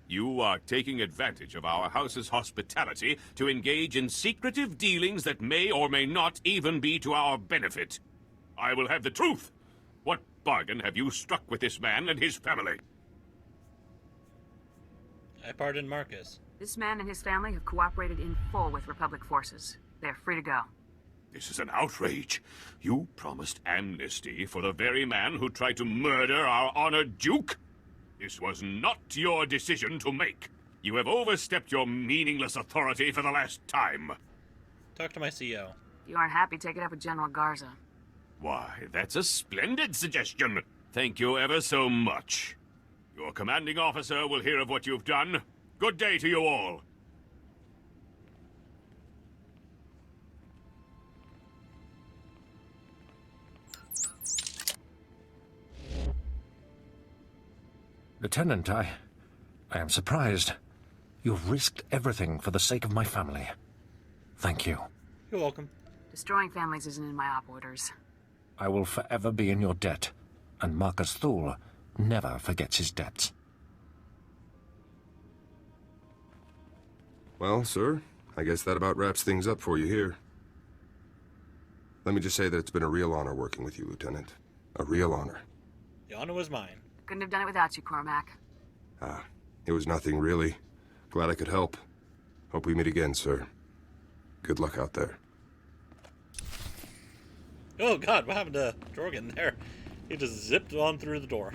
You are taking advantage of our house's hospitality to engage in secretive dealings that may or may not even be to our benefit. I will have the truth! What bargain have you struck with this man and his family? I pardon Marcus. This man and his family have cooperated in full with Republic forces. They're free to go. This is an outrage. You promised amnesty for the very man who tried to murder our honored Duke? This was not your decision to make. You have overstepped your meaningless authority for the last time. Talk to my CEO. If you aren't happy, take it up with General Garza. Why, that's a splendid suggestion. Thank you ever so much. Your commanding officer will hear of what you've done. Good day to you all. Lieutenant, I am surprised. You've risked everything for the sake of my family. Thank you. You're welcome. Destroying families isn't in my op orders. I will forever be in your debt, and Marcus Thule never forgets his debts. Well, sir, I guess that about wraps things up for you here. Let me just say that it's been a real honor working with you, Lieutenant. A real honor. The honor was mine. Couldn't have done it without you, Cormac. It was nothing, really. Glad I could help. Hope we meet again, sir. Good luck out there. Oh god, what happened to Jorgen there? He just zipped on through the door.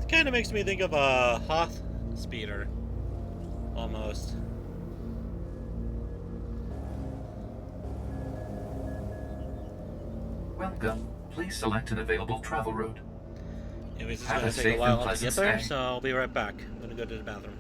Kind of makes me think of a Hoth speeder, almost. Welcome. Please select an available travel route. Anyways, it's Have going a to take safe a while and to pleasant get there, stay. so I'll be right back. I'm going to go to the bathroom.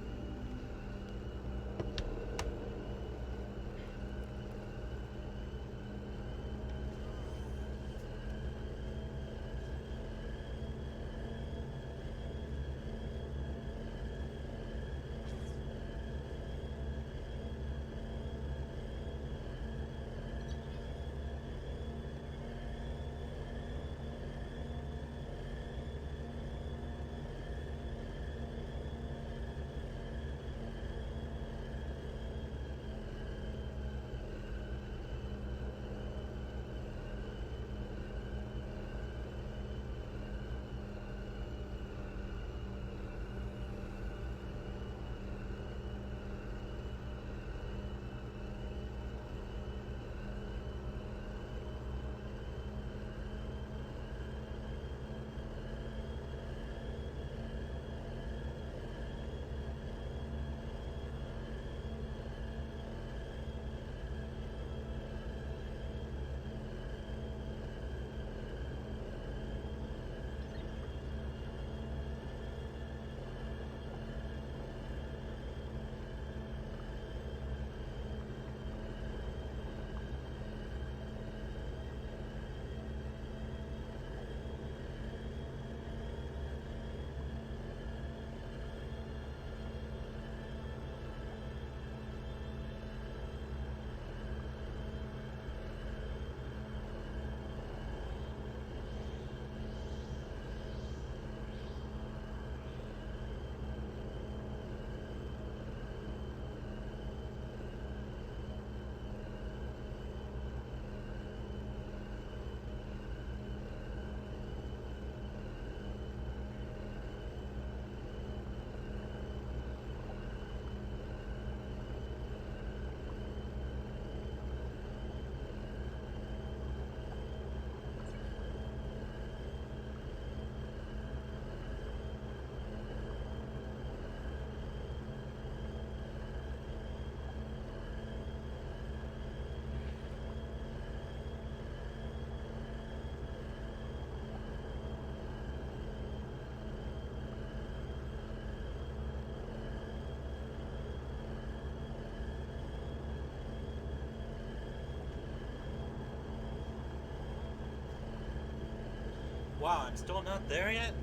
wow, I'm still not there yet?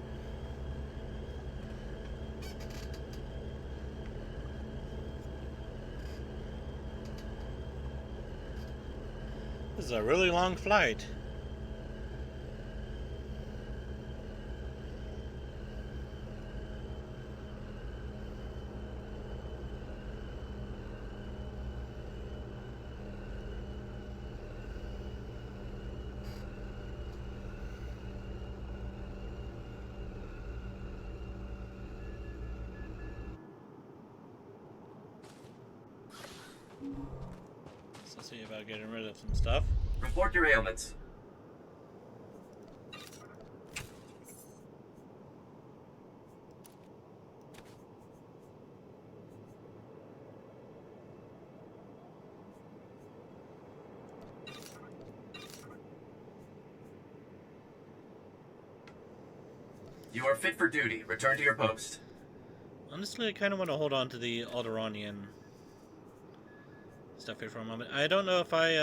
This is a really long flight. Let's see about getting rid of some stuff. Report your ailments. You are fit for duty. Return to your post. Honestly, I kind of want to hold on to the Alderanian stuff here for a moment. I don't know if I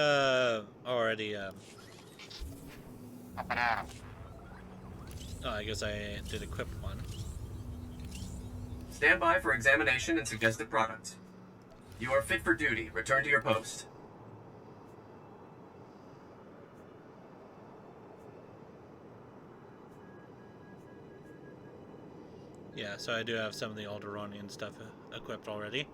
already Up and out. oh, I guess I did equip one. Stand by for examination and suggested product. You are fit for duty. Return to your post. Yeah, so I do have some of the Alderanian stuff equipped already.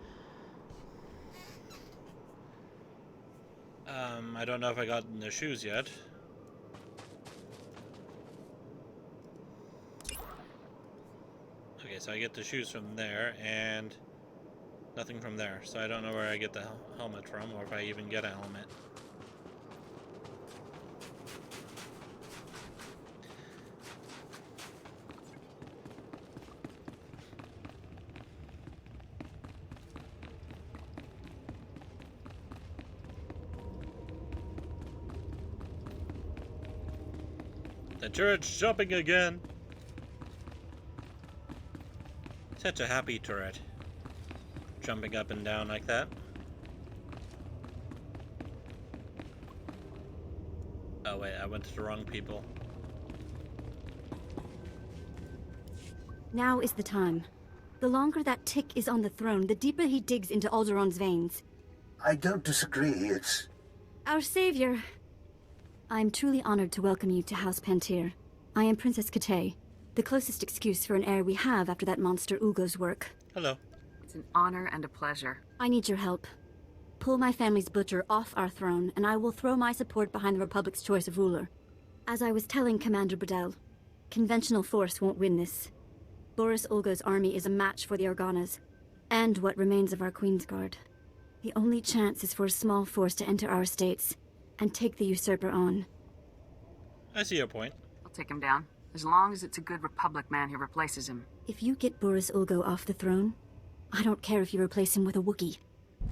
I don't know if I got the shoes yet. Okay, so I get the shoes from there, and nothing from there. So I don't know where I get the helmet from, or if I even get a helmet. The turret's jumping again. Such a happy turret. Jumping up and down like that. Oh wait, I went to the wrong people. Now is the time. The longer that tick is on the throne, the deeper he digs into Alderaa's veins. I don't disagree, it's... Our savior. I'm truly honored to welcome you to House Pantir. I am Princess Katay, the closest excuse for an heir we have after that monster Ugo's work. Hello. It's an honor and a pleasure. I need your help. Pull my family's butcher off our throne, and I will throw my support behind the Republic's choice of ruler. As I was telling Commander Burdell, conventional force won't win this. Boris Ulgo's army is a match for the Organas, and what remains of our Queensguard. The only chance is for a small force to enter our states and take the usurper on. I see your point. I'll take him down, as long as it's a good Republic man who replaces him. If you get Boris Ulgo off the throne, I don't care if you replace him with a Wookiee.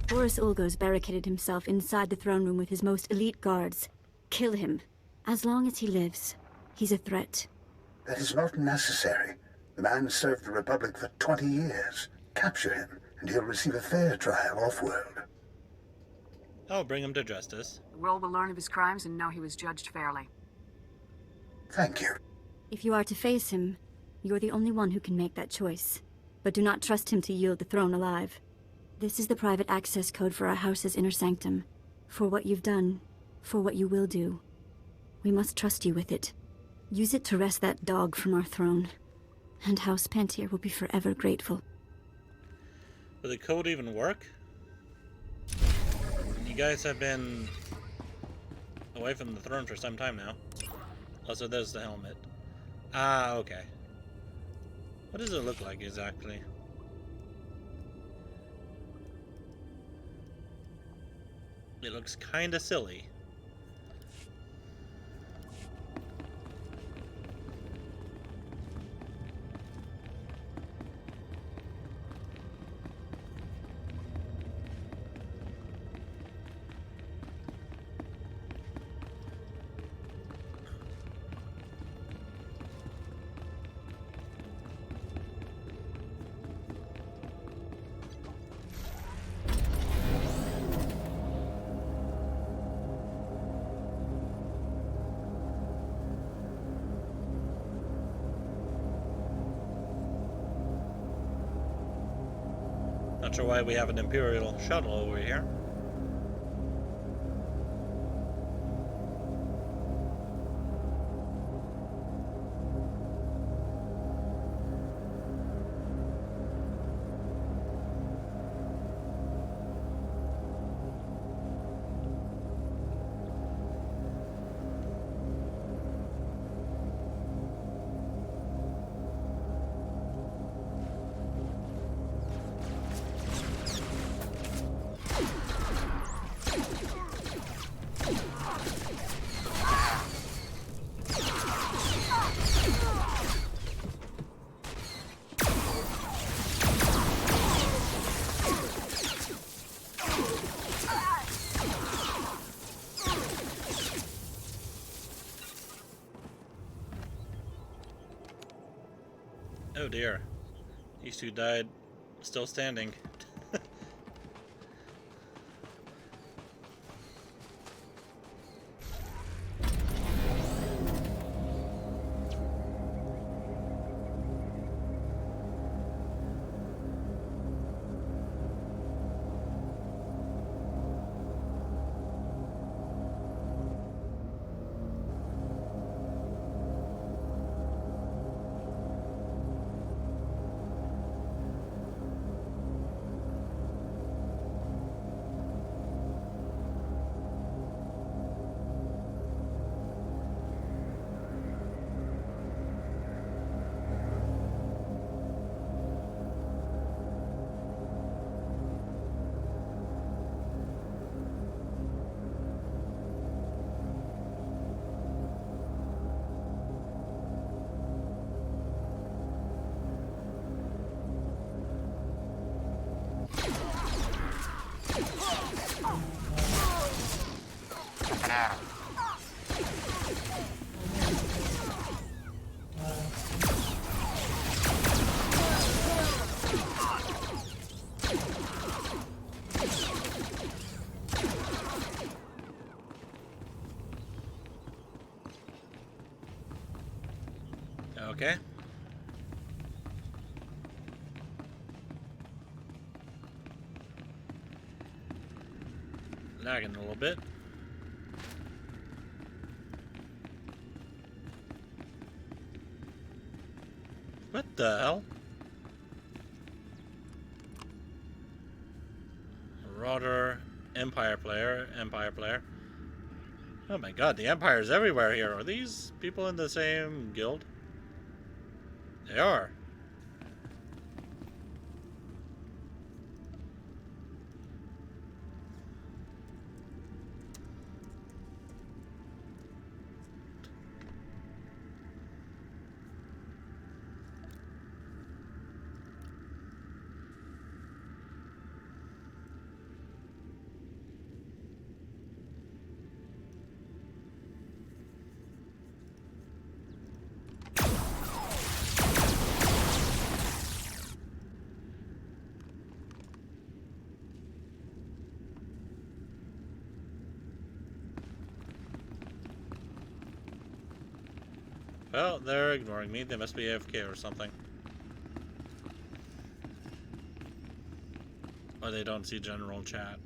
Boris Ulgo's barricaded himself inside the throne room with his most elite guards. Kill him. As long as he lives, he's a threat. That is not necessary. The man served the Republic for 20 years. Capture him, and he'll receive a fair trial off-world. I'll bring him to justice. The world will learn of his crimes and know he was judged fairly. Thank you. If you are to face him, you're the only one who can make that choice. But do not trust him to yield the throne alive. This is the private access code for our house's inner sanctum. For what you've done, for what you will do. We must trust you with it. Use it to wrest that dog from our throne. And House Pantir will be forever grateful. Will the code even work? You guys have been away from the throne for some time now. Also, there's the helmet. Ah, okay. What does it look like exactly? It looks kinda silly. Not sure why we have an Imperial shuttle over here. Oh dear. These two died still standing. Okay. Lagging a little bit. What the hell? Marauder, Empire player. Oh my god, the Empire's everywhere here. Are these people in the same guild? They are. Well, they're ignoring me. They must be AFK or something. Or they don't see general chat.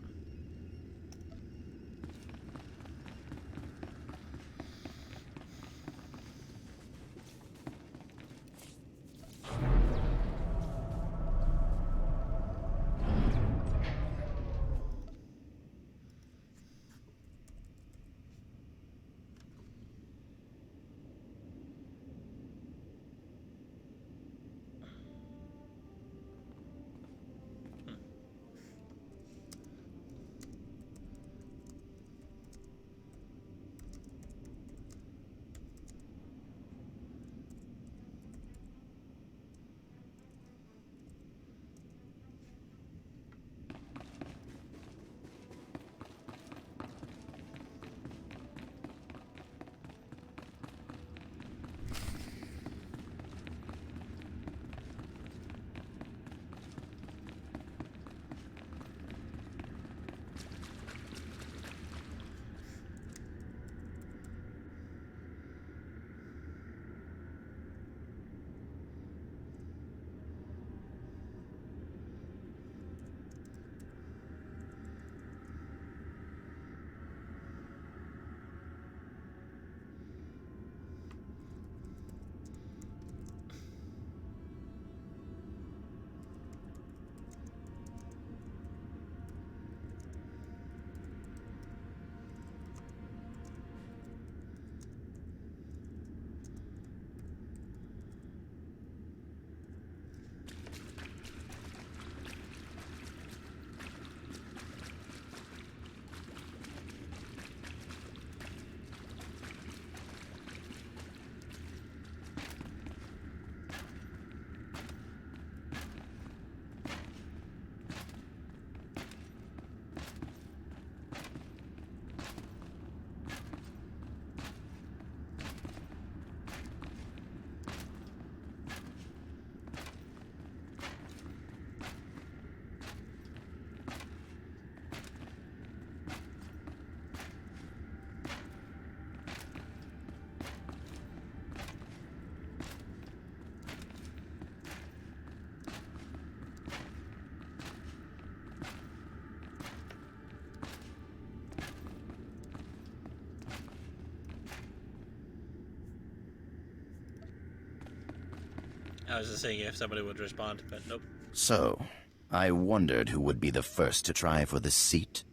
I was just saying if somebody would respond, but nope. So, I wondered who would be the first to try for this seat.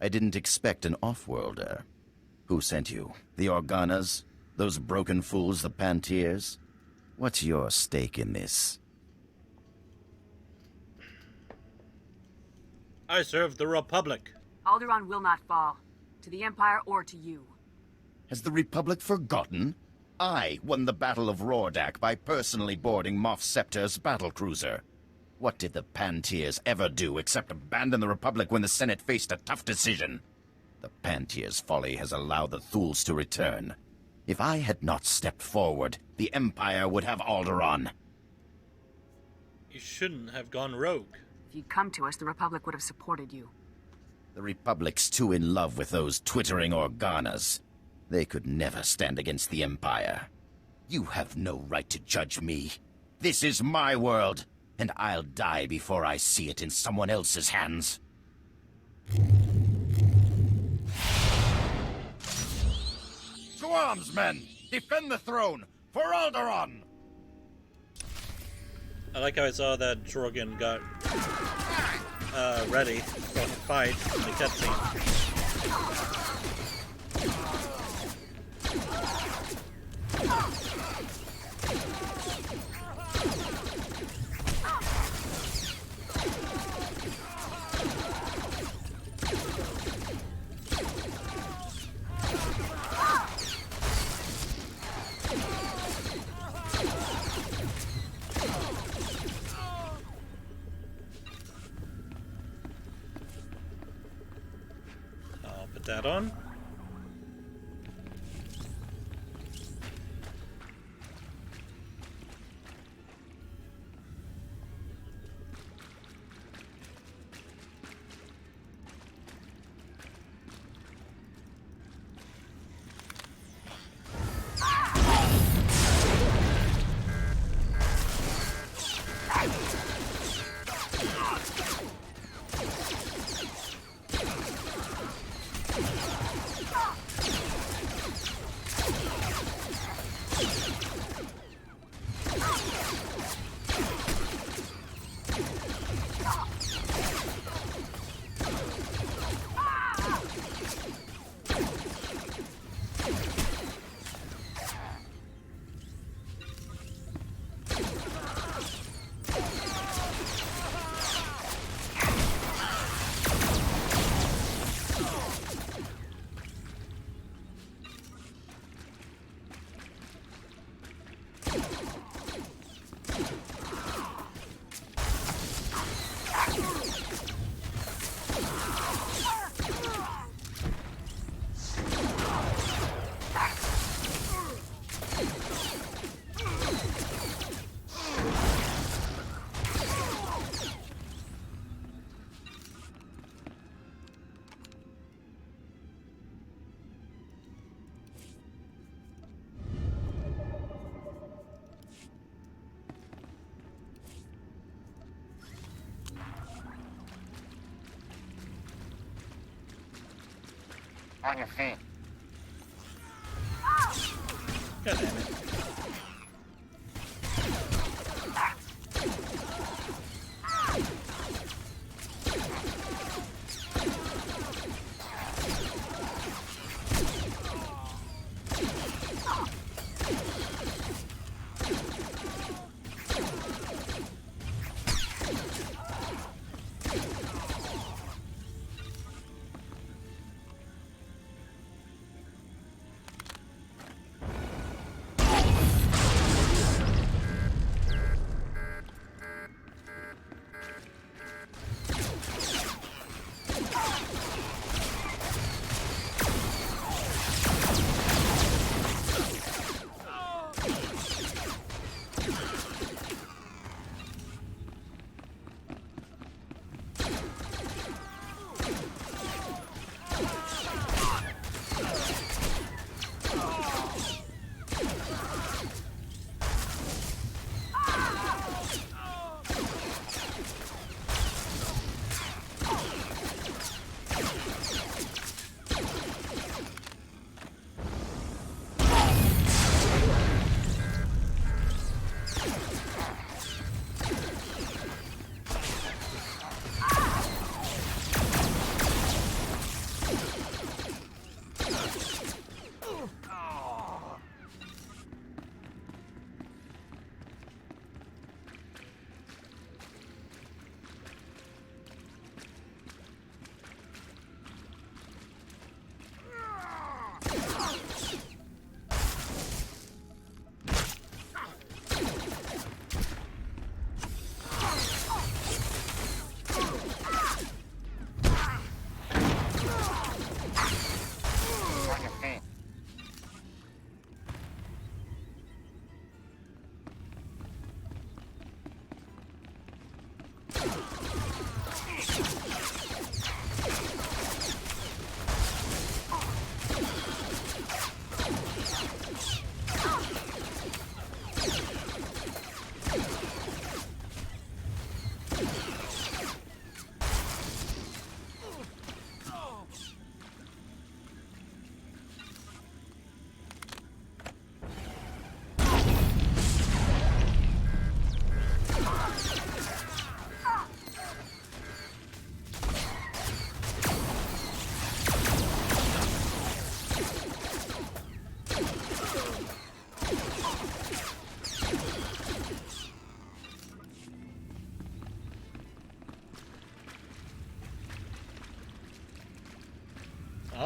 I didn't expect an off-worlder. Who sent you? The Organas? Those broken fools, the Pantiers? What's your stake in this? I serve the Republic. Alderaan will not fall. To the Empire or to you. Has the Republic forgotten? I won the Battle of Rordak by personally boarding Moff Scepter's battlecruiser. What did the Pantiers ever do except abandon the Republic when the Senate faced a tough decision? The Pantiers' folly has allowed the Thuls to return. If I had not stepped forward, the Empire would have Alderaan. You shouldn't have gone rogue. If you'd come to us, the Republic would have supported you. The Republic's too in love with those twittering Organas. They could never stand against the Empire. You have no right to judge me. This is my world, and I'll die before I see it in someone else's hands. To arms, men! Defend the throne! For Alderaan! I like how I saw that Drogon got ready for the fight in the cutscene. I'll put that on. On your feet. God damn it.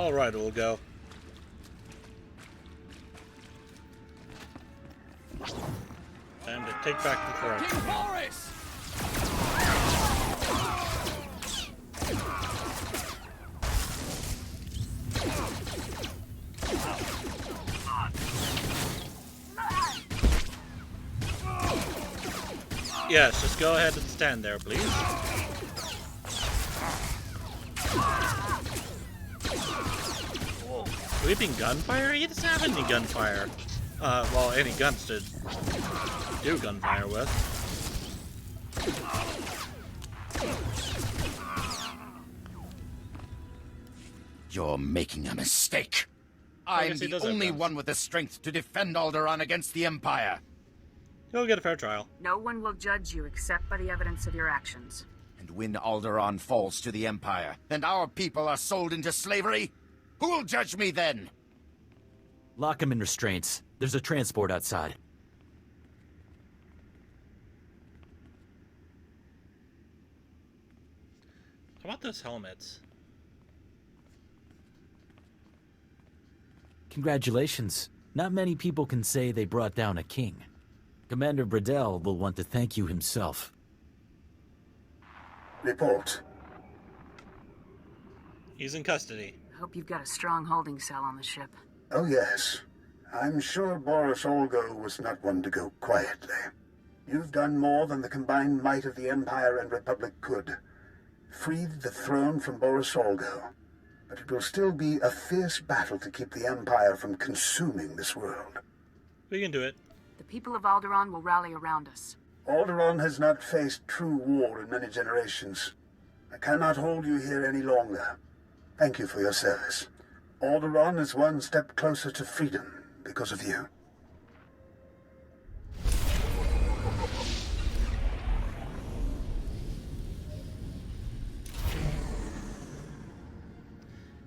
Alright, we'll go. Time to take back the throne. King Boris! Yes, just go ahead and stand there, please. Sweeping gunfire? He doesn't have any gunfire. Well, any guns to do gunfire with. You're making a mistake. I'm the only one with the strength to defend Alderaan against the Empire. You'll get a fair trial. No one will judge you except by the evidence of your actions. And when Alderaan falls to the Empire, and our people are sold into slavery, who will judge me then? Lock him in restraints. There's a transport outside. How about those helmets? Congratulations. Not many people can say they brought down a king. Commander Bradell will want to thank you himself. Report. He's in custody. I hope you've got a strong holding cell on the ship. Oh, yes. I'm sure Boris Olgo was not one to go quietly. You've done more than the combined might of the Empire and Republic could. Freed the throne from Boris Olgo. But it will still be a fierce battle to keep the Empire from consuming this world. We can do it. The people of Alderaan will rally around us. Alderaan has not faced true war in many generations. I cannot hold you here any longer. Thank you for your service. Alderaan is one step closer to freedom because of you.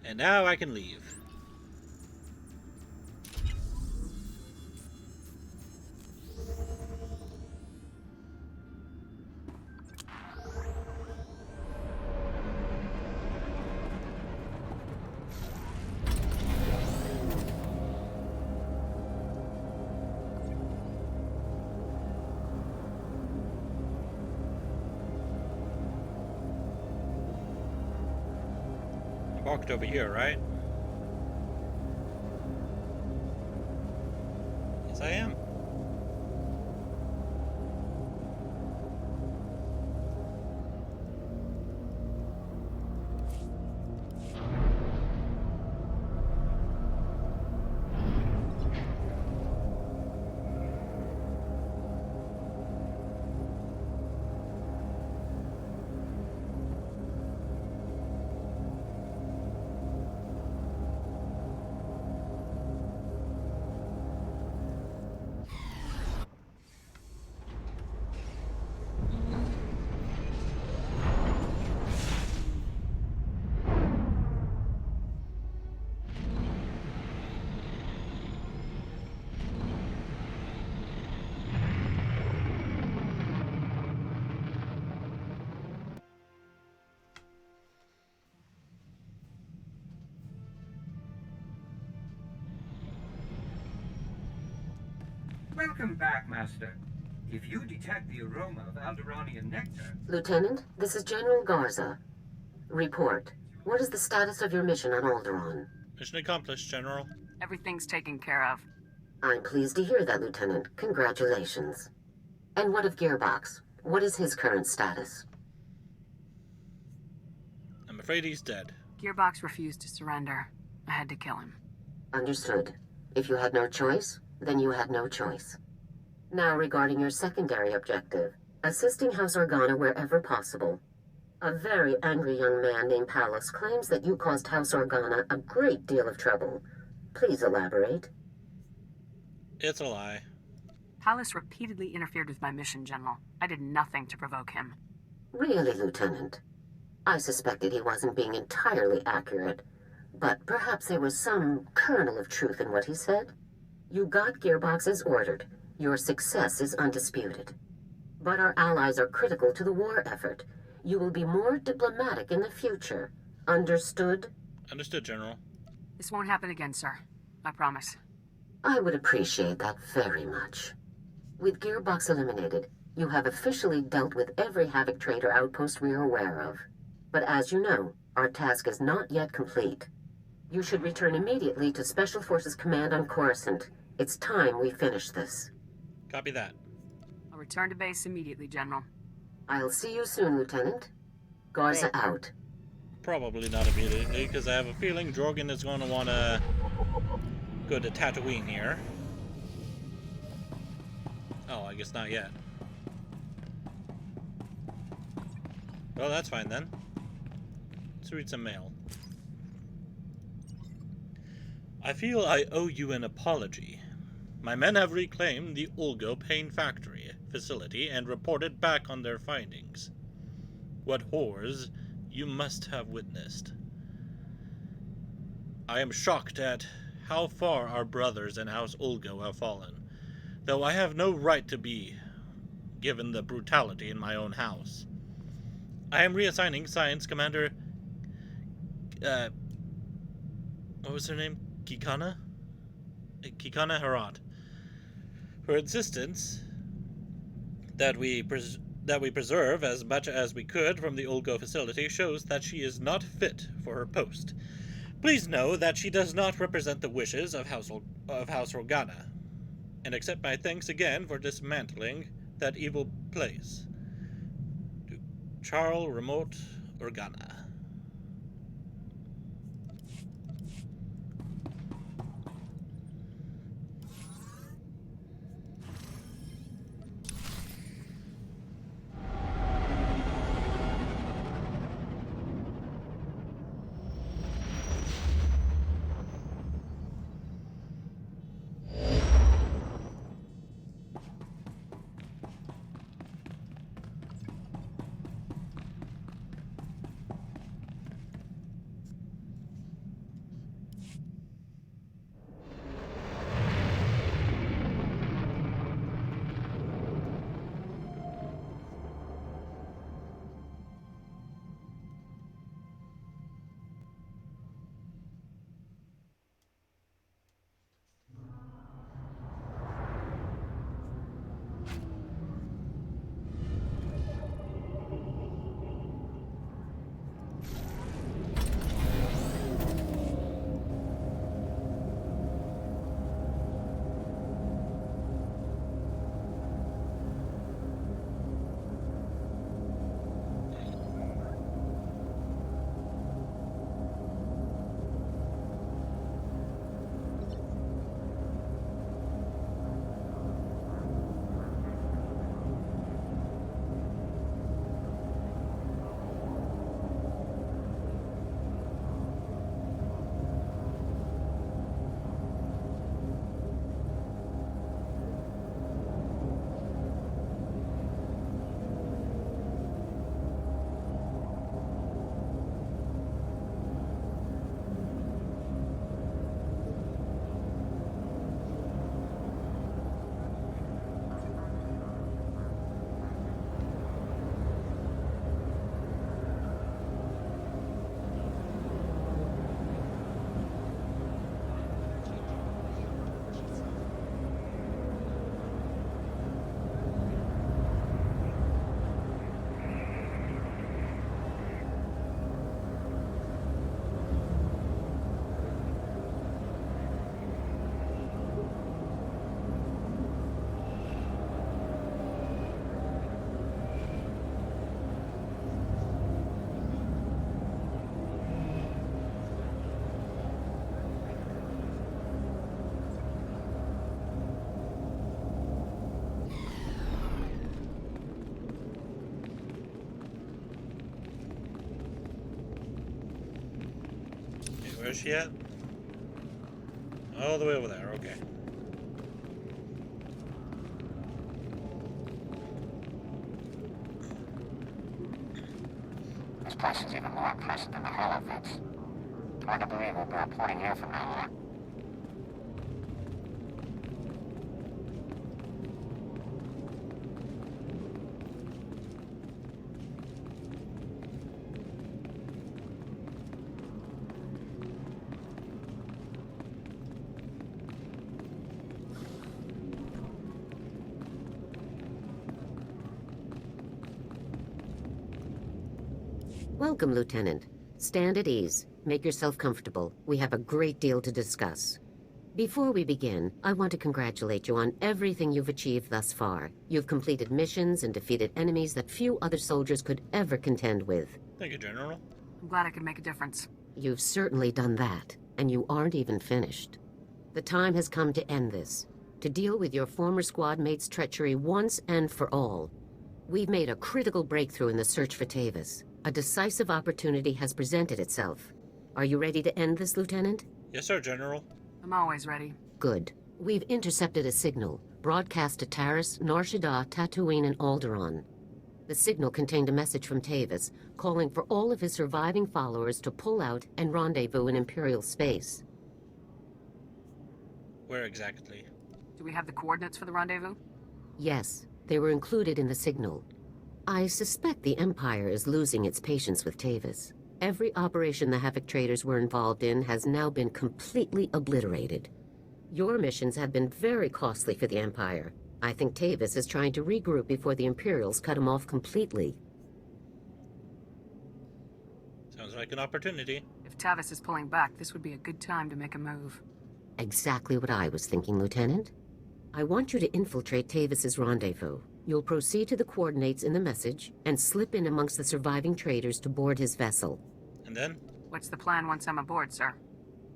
And now I can leave. Walked over here, right? Yes, I am. Welcome back, Master. If you detect the aroma of Alderaanian nectar... Lieutenant, this is General Garza. Report. What is the status of your mission on Alderaan? Mission accomplished, General. Everything's taken care of. I'm pleased to hear that, Lieutenant. Congratulations. And what of Gearbox? What is his current status? I'm afraid he's dead. Gearbox refused to surrender. I had to kill him. Understood. If you had no choice, then you had no choice. Now regarding your secondary objective, assisting House Organa wherever possible. A very angry young man named Pallas claims that you caused House Organa a great deal of trouble. Please elaborate. It's a lie. Pallas repeatedly interfered with my mission, General. I did nothing to provoke him. Really, Lieutenant? I suspected he wasn't being entirely accurate, but perhaps there was some kernel of truth in what he said. You got Gearbox as ordered. Your success is undisputed. But our allies are critical to the war effort. You will be more diplomatic in the future. Understood? Understood, General. This won't happen again, sir. I promise. I would appreciate that very much. With Gearbox eliminated, you have officially dealt with every Havoc Trader outpost we are aware of. But as you know, our task is not yet complete. You should return immediately to Special Forces Command on Coruscant. It's time we finish this. Copy that. I'll return to base immediately, General. I'll see you soon, Lieutenant. Garza out. Probably not immediately, because I have a feeling Jorgen is going to want to go to Tatooine here. Oh, I guess not yet. Well, that's fine then. Let's read some mail. I feel I owe you an apology. My men have reclaimed the Ulgo Pain Factory facility and reported back on their findings. What horrors you must have witnessed. I am shocked at how far our brothers in House Ulgo have fallen, though I have no right to be, given the brutality in my own house. I am reassigning Science Commander... what was her name? Kikana Herat. Her insistence that we preserve as much as we could from the Ulgo facility shows that she is not fit for her post. Please know that she does not represent the wishes of House Organa, and accept my thanks again for dismantling that evil place. To Charles Remote Organa. Where's she at? All the way over there, okay. This place is even more impressive than the Hollow Pits. Hard to believe we'll be reporting here from now on. Welcome, Lieutenant. Stand at ease. Make yourself comfortable. We have a great deal to discuss. Before we begin, I want to congratulate you on everything you've achieved thus far. You've completed missions and defeated enemies that few other soldiers could ever contend with. Thank you, General. I'm glad I could make a difference. You've certainly done that, and you aren't even finished. The time has come to end this, to deal with your former squad mate's treachery once and for all. We've made a critical breakthrough in the search for Tavis. A decisive opportunity has presented itself. Are you ready to end this, Lieutenant? Yes, sir, General. I'm always ready. Good. We've intercepted a signal, broadcast to Taris, Nar Shaddaa, Tatooine, and Alderaan. The signal contained a message from Tavis, calling for all of his surviving followers to pull out and rendezvous in Imperial space. Where exactly? Do we have the coordinates for the rendezvous? Yes, they were included in the signal. I suspect the Empire is losing its patience with Tavis. Every operation the Havoc traders were involved in has now been completely obliterated. Your missions have been very costly for the Empire. I think Tavis is trying to regroup before the Imperials cut him off completely. Sounds like an opportunity. If Tavis is pulling back, this would be a good time to make a move. Exactly what I was thinking, Lieutenant. I want you to infiltrate Tavis's rendezvous. You'll proceed to the coordinates in the message and slip in amongst the surviving traders to board his vessel. And then? What's the plan once I'm aboard, sir?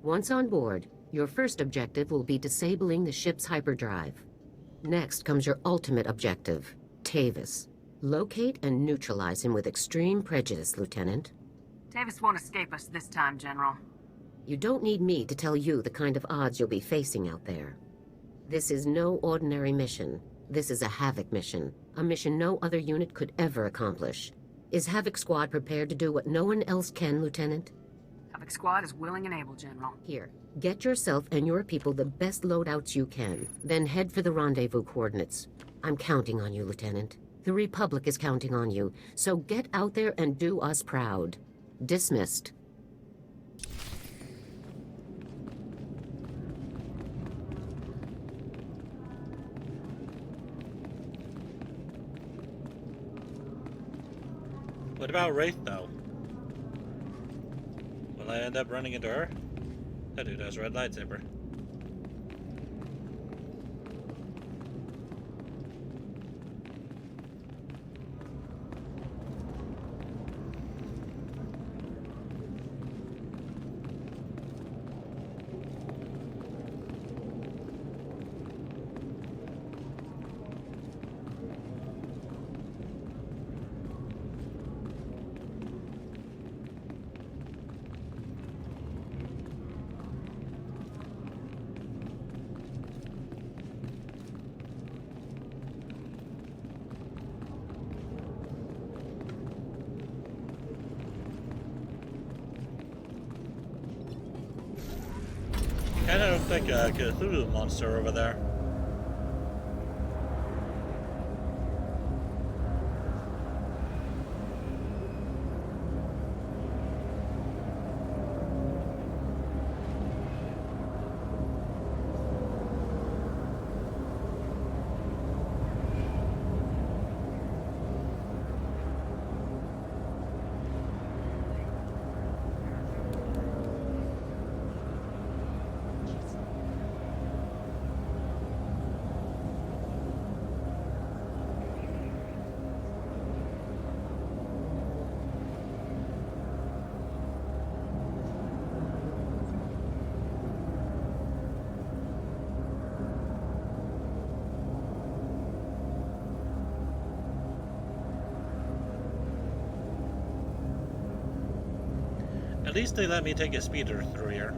Once on board, your first objective will be disabling the ship's hyperdrive. Next comes your ultimate objective, Tavis. Locate and neutralize him with extreme prejudice, Lieutenant. Tavis won't escape us this time, General. You don't need me to tell you the kind of odds you'll be facing out there. This is no ordinary mission. This is a Havoc mission, a mission no other unit could ever accomplish. Is Havoc Squad prepared to do what no one else can, Lieutenant? Havoc Squad is willing and able, General. Here, get yourself and your people the best loadouts you can, then head for the rendezvous coordinates. I'm counting on you, Lieutenant. The Republic is counting on you, so get out there and do us proud. Dismissed. What about Wraith, though? Will I end up running into her? That dude has a red lightsaber. Kinda looked like a Cthulhu monster over there. At least they let me take a speeder through here.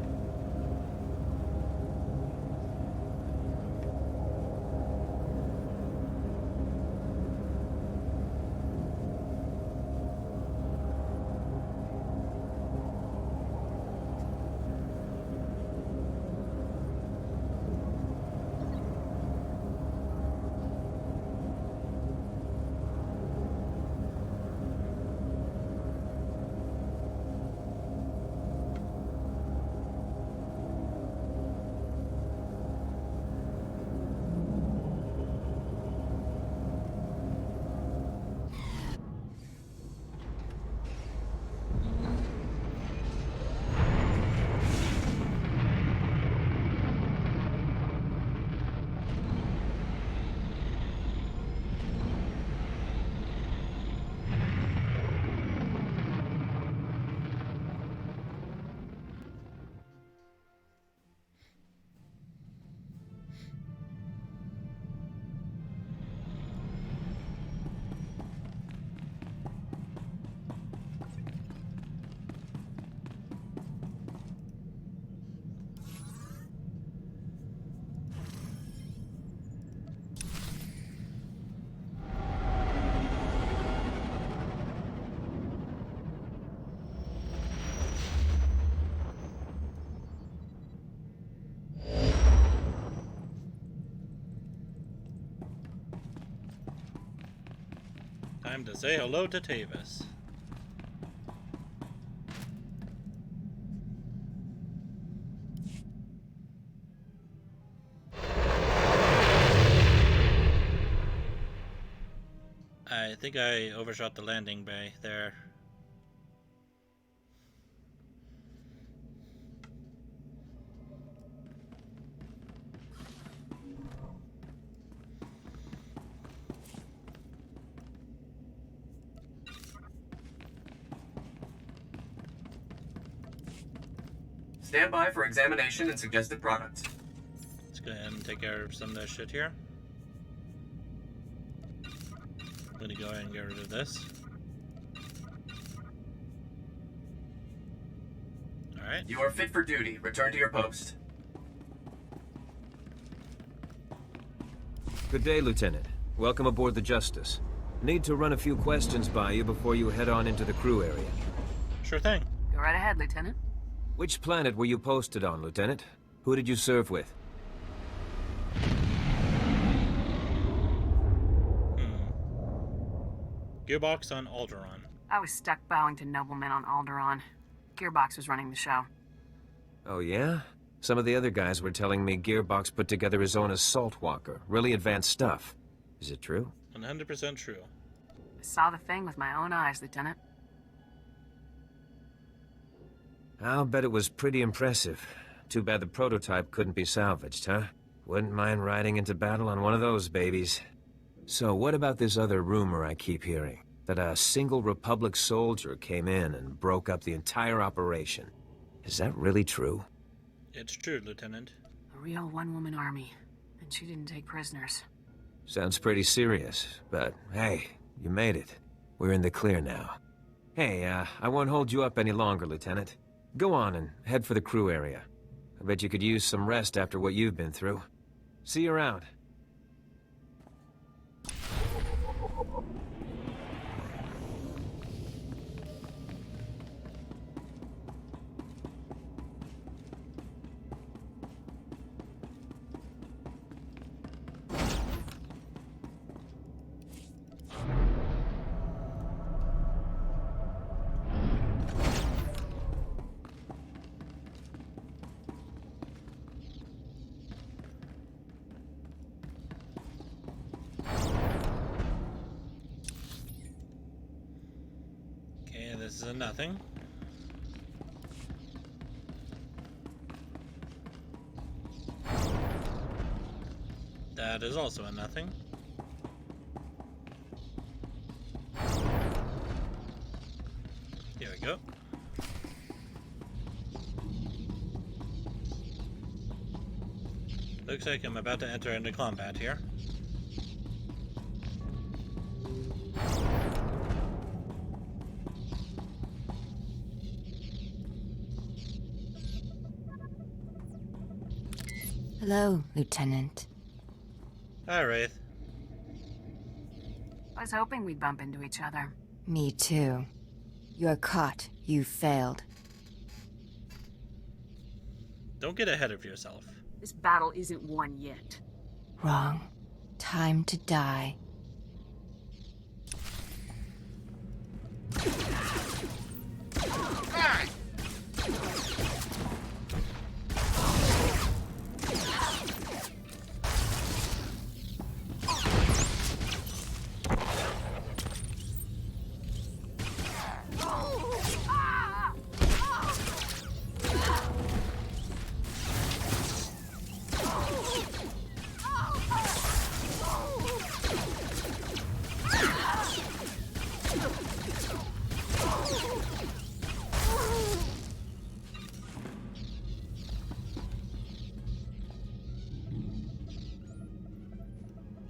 Time to say hello to Tavis. I think I overshot the landing bay there. Stand by for examination and suggested products. Let's go ahead and take care of some of this shit here. I'm gonna go ahead and get rid of this. Alright. You are fit for duty. Return to your post. Good day, Lieutenant. Welcome aboard the Justice. Need to run a few questions by you before you head on into the crew area. Sure thing. Go right ahead, Lieutenant. Which planet were you posted on, Lieutenant? Who did you serve with? Gearbox on Alderaan. I was stuck bowing to noblemen on Alderaan. Gearbox was running the show. Oh, yeah? Some of the other guys were telling me Gearbox put together his own assault walker. Really advanced stuff. Is it true? 100% true. I saw the thing with my own eyes, Lieutenant. I'll bet it was pretty impressive. Too bad the prototype couldn't be salvaged, huh? Wouldn't mind riding into battle on one of those babies. So what about this other rumor I keep hearing? That a single Republic soldier came in and broke up the entire operation. Is that really true? It's true, Lieutenant. A real one-woman army, and she didn't take prisoners. Sounds pretty serious, but hey, you made it. We're in the clear now. Hey, I won't hold you up any longer, Lieutenant. Go on and head for the crew area. I bet you could use some rest after what you've been through. See you around. This is a nothing. That is also a nothing. Here we go. Looks like I'm about to enter into combat here. Hello, Lieutenant. Hi, Wraith. I was hoping we'd bump into each other. Me too. You're caught. You failed. Don't get ahead of yourself. This battle isn't won yet. Wrong. Time to die.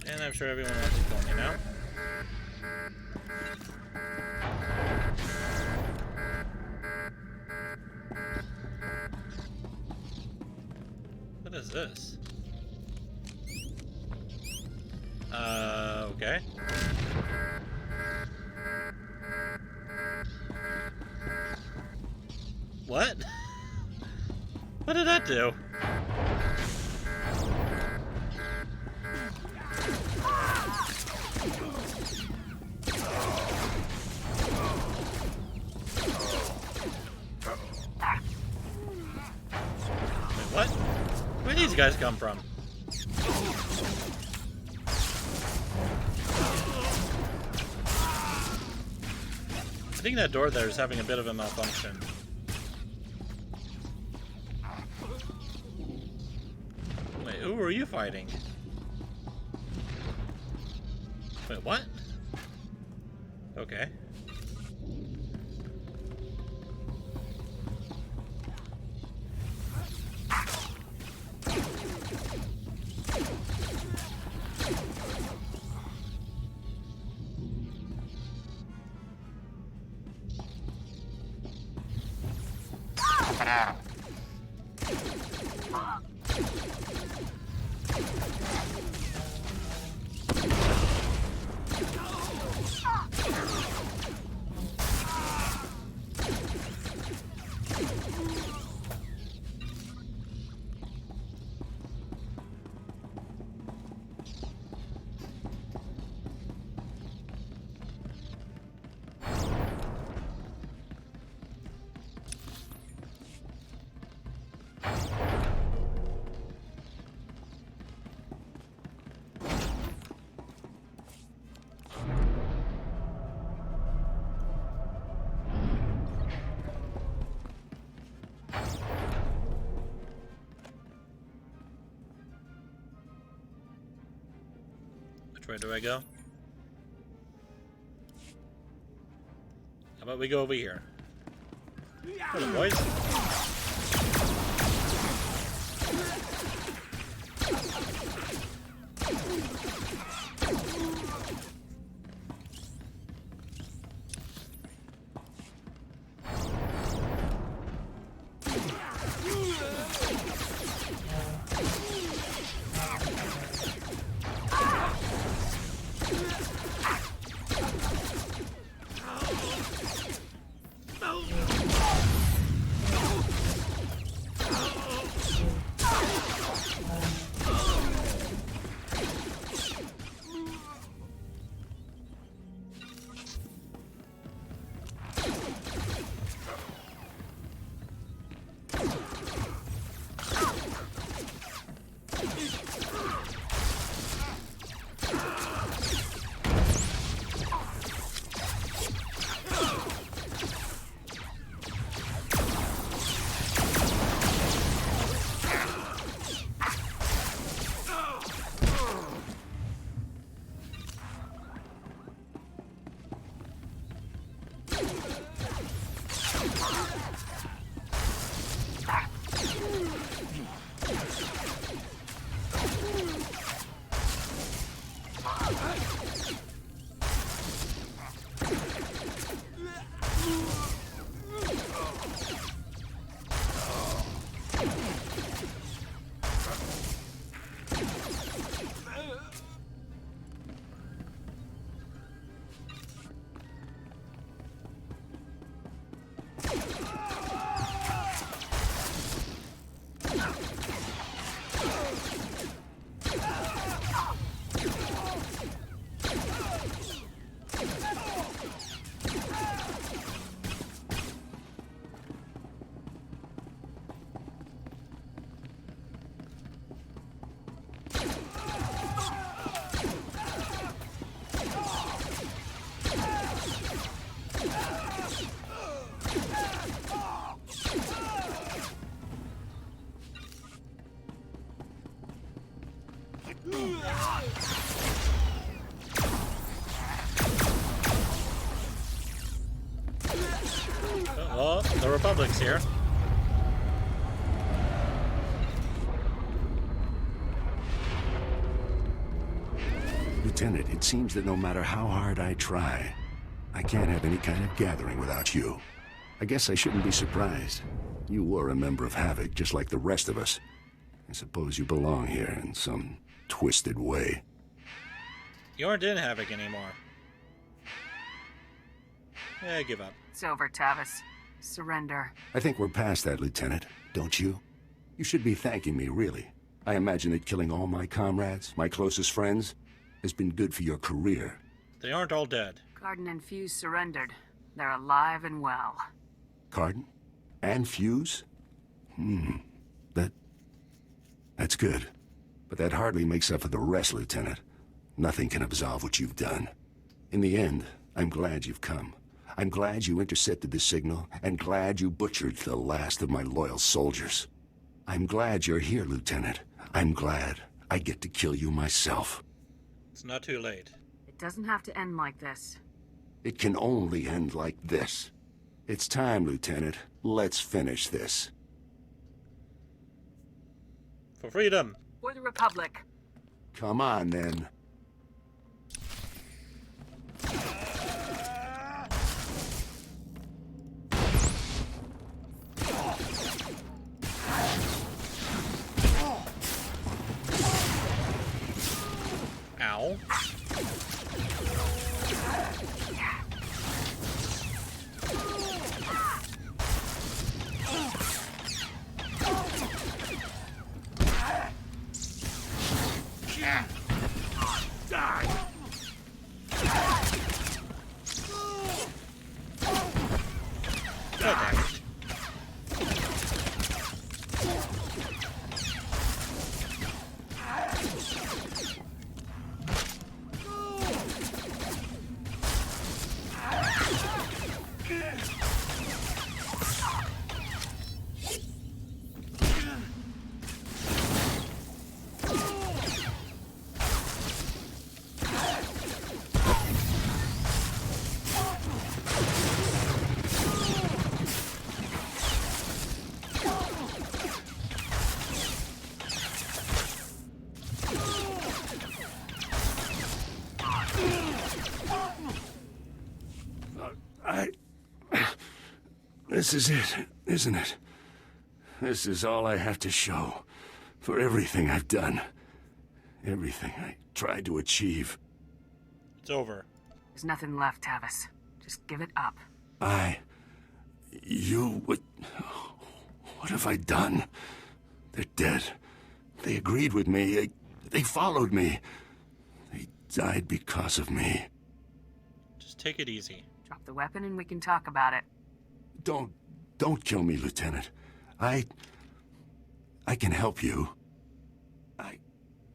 And I'm sure everyone else is going in now. What is this? Okay. What? What did that do? these guys come from? I think that door there is having a bit of a malfunction. Wait, who are you fighting? Wait, what? Okay. Which way do I go? How about we go over here? Hello, boys. Oh, the Republic's here. Lieutenant, it seems that no matter how hard I try, I can't have any kind of gathering without you. I guess I shouldn't be surprised. You were a member of Havoc, just like the rest of us. I suppose you belong here in some twisted way. You aren't in Havoc anymore. Yeah, I give up. It's over, Tavis. Surrender. I think we're past that, Lieutenant, don't you? You should be thanking me, really. I imagine that killing all my comrades, my closest friends, has been good for your career. They aren't all dead. Cardin and Fuse surrendered. They're alive and well. Cardin? And Fuse? That's good. But that hardly makes up for the rest, Lieutenant. Nothing can absolve what you've done. In the end, I'm glad you've come. I'm glad you intercepted the signal, and glad you butchered the last of my loyal soldiers. I'm glad you're here, Lieutenant. I'm glad I get to kill you myself. It's not too late. It doesn't have to end like this. It can only end like this. It's time, Lieutenant. Let's finish this. For freedom! For the Republic. Come on, then. Ow. This is it, isn't it? This is all I have to show for everything I've done. Everything I tried to achieve. It's over. There's nothing left, Tavis. Just give it up. What have I done? They're dead. They agreed with me. They followed me. They died because of me. Just take it easy. Drop the weapon and we can talk about it. Don't kill me, Lieutenant. I can help you.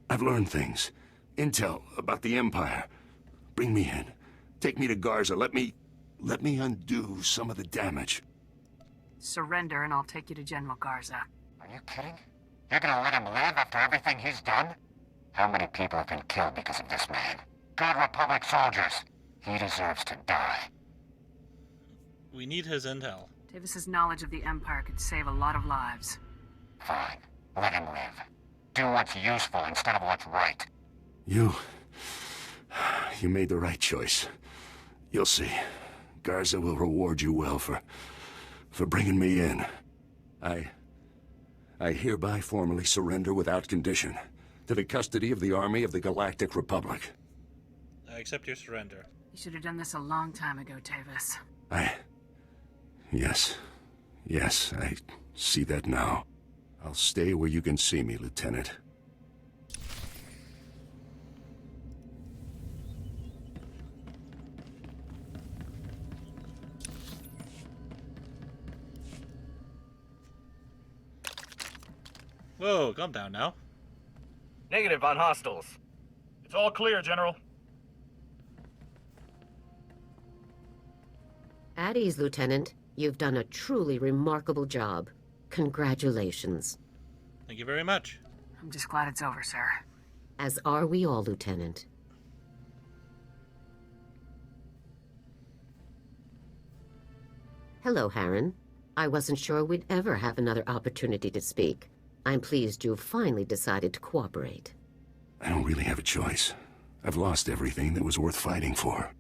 I've learned things. Intel about the Empire. Bring me in. Take me to Garza. Let me undo some of the damage. Surrender and I'll take you to General Garza. Are you kidding? You're gonna let him live after everything he's done? How many people have been killed because of this man? Good Republic soldiers. He deserves to die. We need his intel. Tavis's knowledge of the Empire could save a lot of lives. Fine. Let him live. Do what's useful instead of what's right. You made the right choice. You'll see. Garza will reward you well for bringing me in. I hereby formally surrender without condition to the custody of the army of the Galactic Republic. I accept your surrender. You should have done this a long time ago, Tavis. Yes, I see that now. I'll stay where you can see me, Lieutenant. Whoa, calm down now. Negative on hostiles. It's all clear, General. At ease, Lieutenant. You've done a truly remarkable job. Congratulations. Thank you very much. I'm just glad it's over, sir. As are we all, Lieutenant. Hello, Harren. I wasn't sure we'd ever have another opportunity to speak. I'm pleased you've finally decided to cooperate. I don't really have a choice. I've lost everything that was worth fighting for.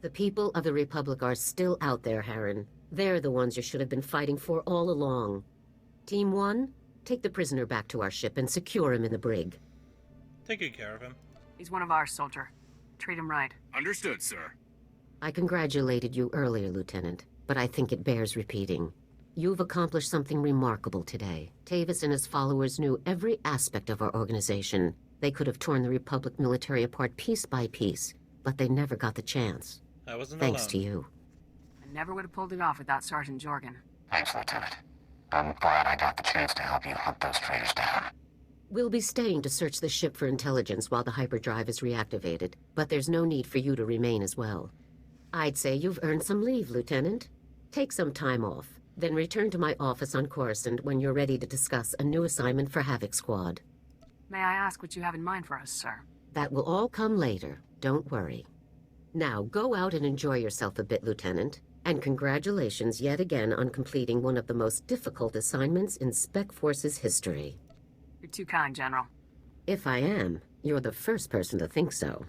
The people of the Republic are still out there, Harren. They're the ones you should have been fighting for all along. Team 1, take the prisoner back to our ship and secure him in the brig. Take good care of him. He's one of ours, soldier. Treat him right. Understood, sir. I congratulated you earlier, Lieutenant, but I think it bears repeating. You've accomplished something remarkable today. Tavis and his followers knew every aspect of our organization. They could have torn the Republic military apart piece by piece, but they never got the chance. I wasn't Thanks alone. to you. I never would have pulled it off without Sergeant Jorgen. Thanks, Lieutenant. I'm glad I got the chance to help you hunt those traitors down. We'll be staying to search the ship for intelligence while the hyperdrive is reactivated, but there's no need for you to remain as well. I'd say you've earned some leave, Lieutenant. Take some time off, then return to my office on Coruscant when you're ready to discuss a new assignment for Havoc Squad. May I ask what you have in mind for us, sir? That will all come later, don't worry. Now, go out and enjoy yourself a bit, Lieutenant. And congratulations yet again on completing one of the most difficult assignments in Spec Force's history. You're too kind, General. If I am, you're the first person to think so.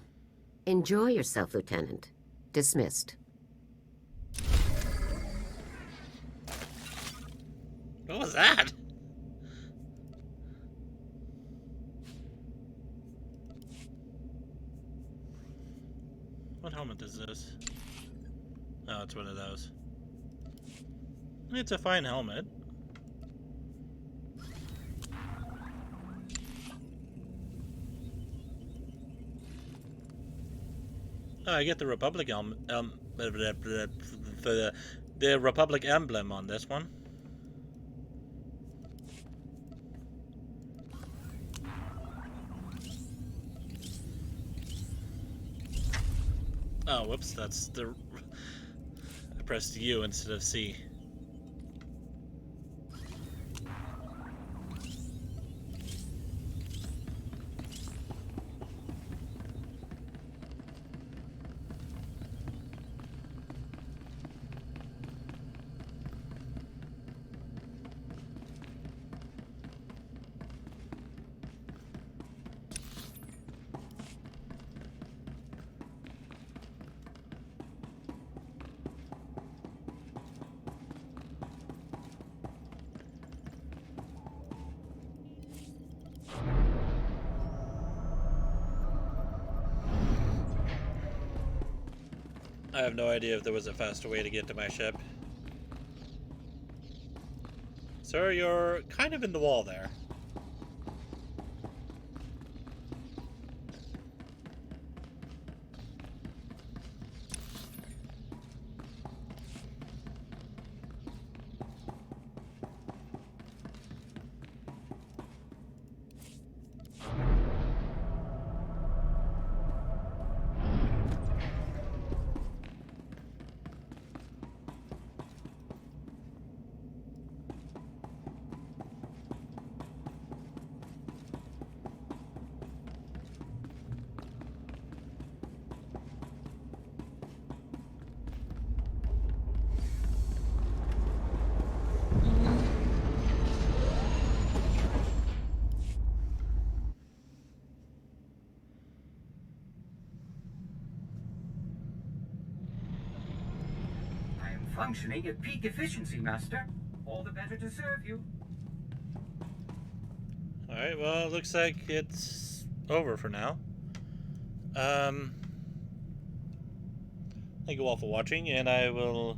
Enjoy yourself, Lieutenant. Dismissed. What was that? What helmet is this? Oh, it's one of those. It's a fine helmet. Oh, I get the Republic the Republic emblem on this one. Oh, whoops, that's the... I pressed U instead of C. I have no idea if there was a faster way to get to my ship. Sir, you're kind of in the wall there. Functioning at peak efficiency, Master. All the better to serve you. Alright, well, it looks like it's over for now. Thank you all for watching, and I will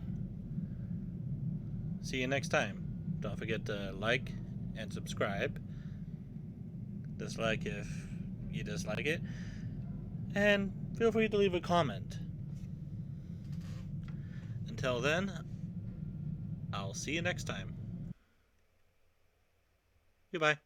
see you next time. Don't forget to like and subscribe. Dislike if you dislike it. And feel free to leave a comment. Until then, I'll see you next time. Goodbye.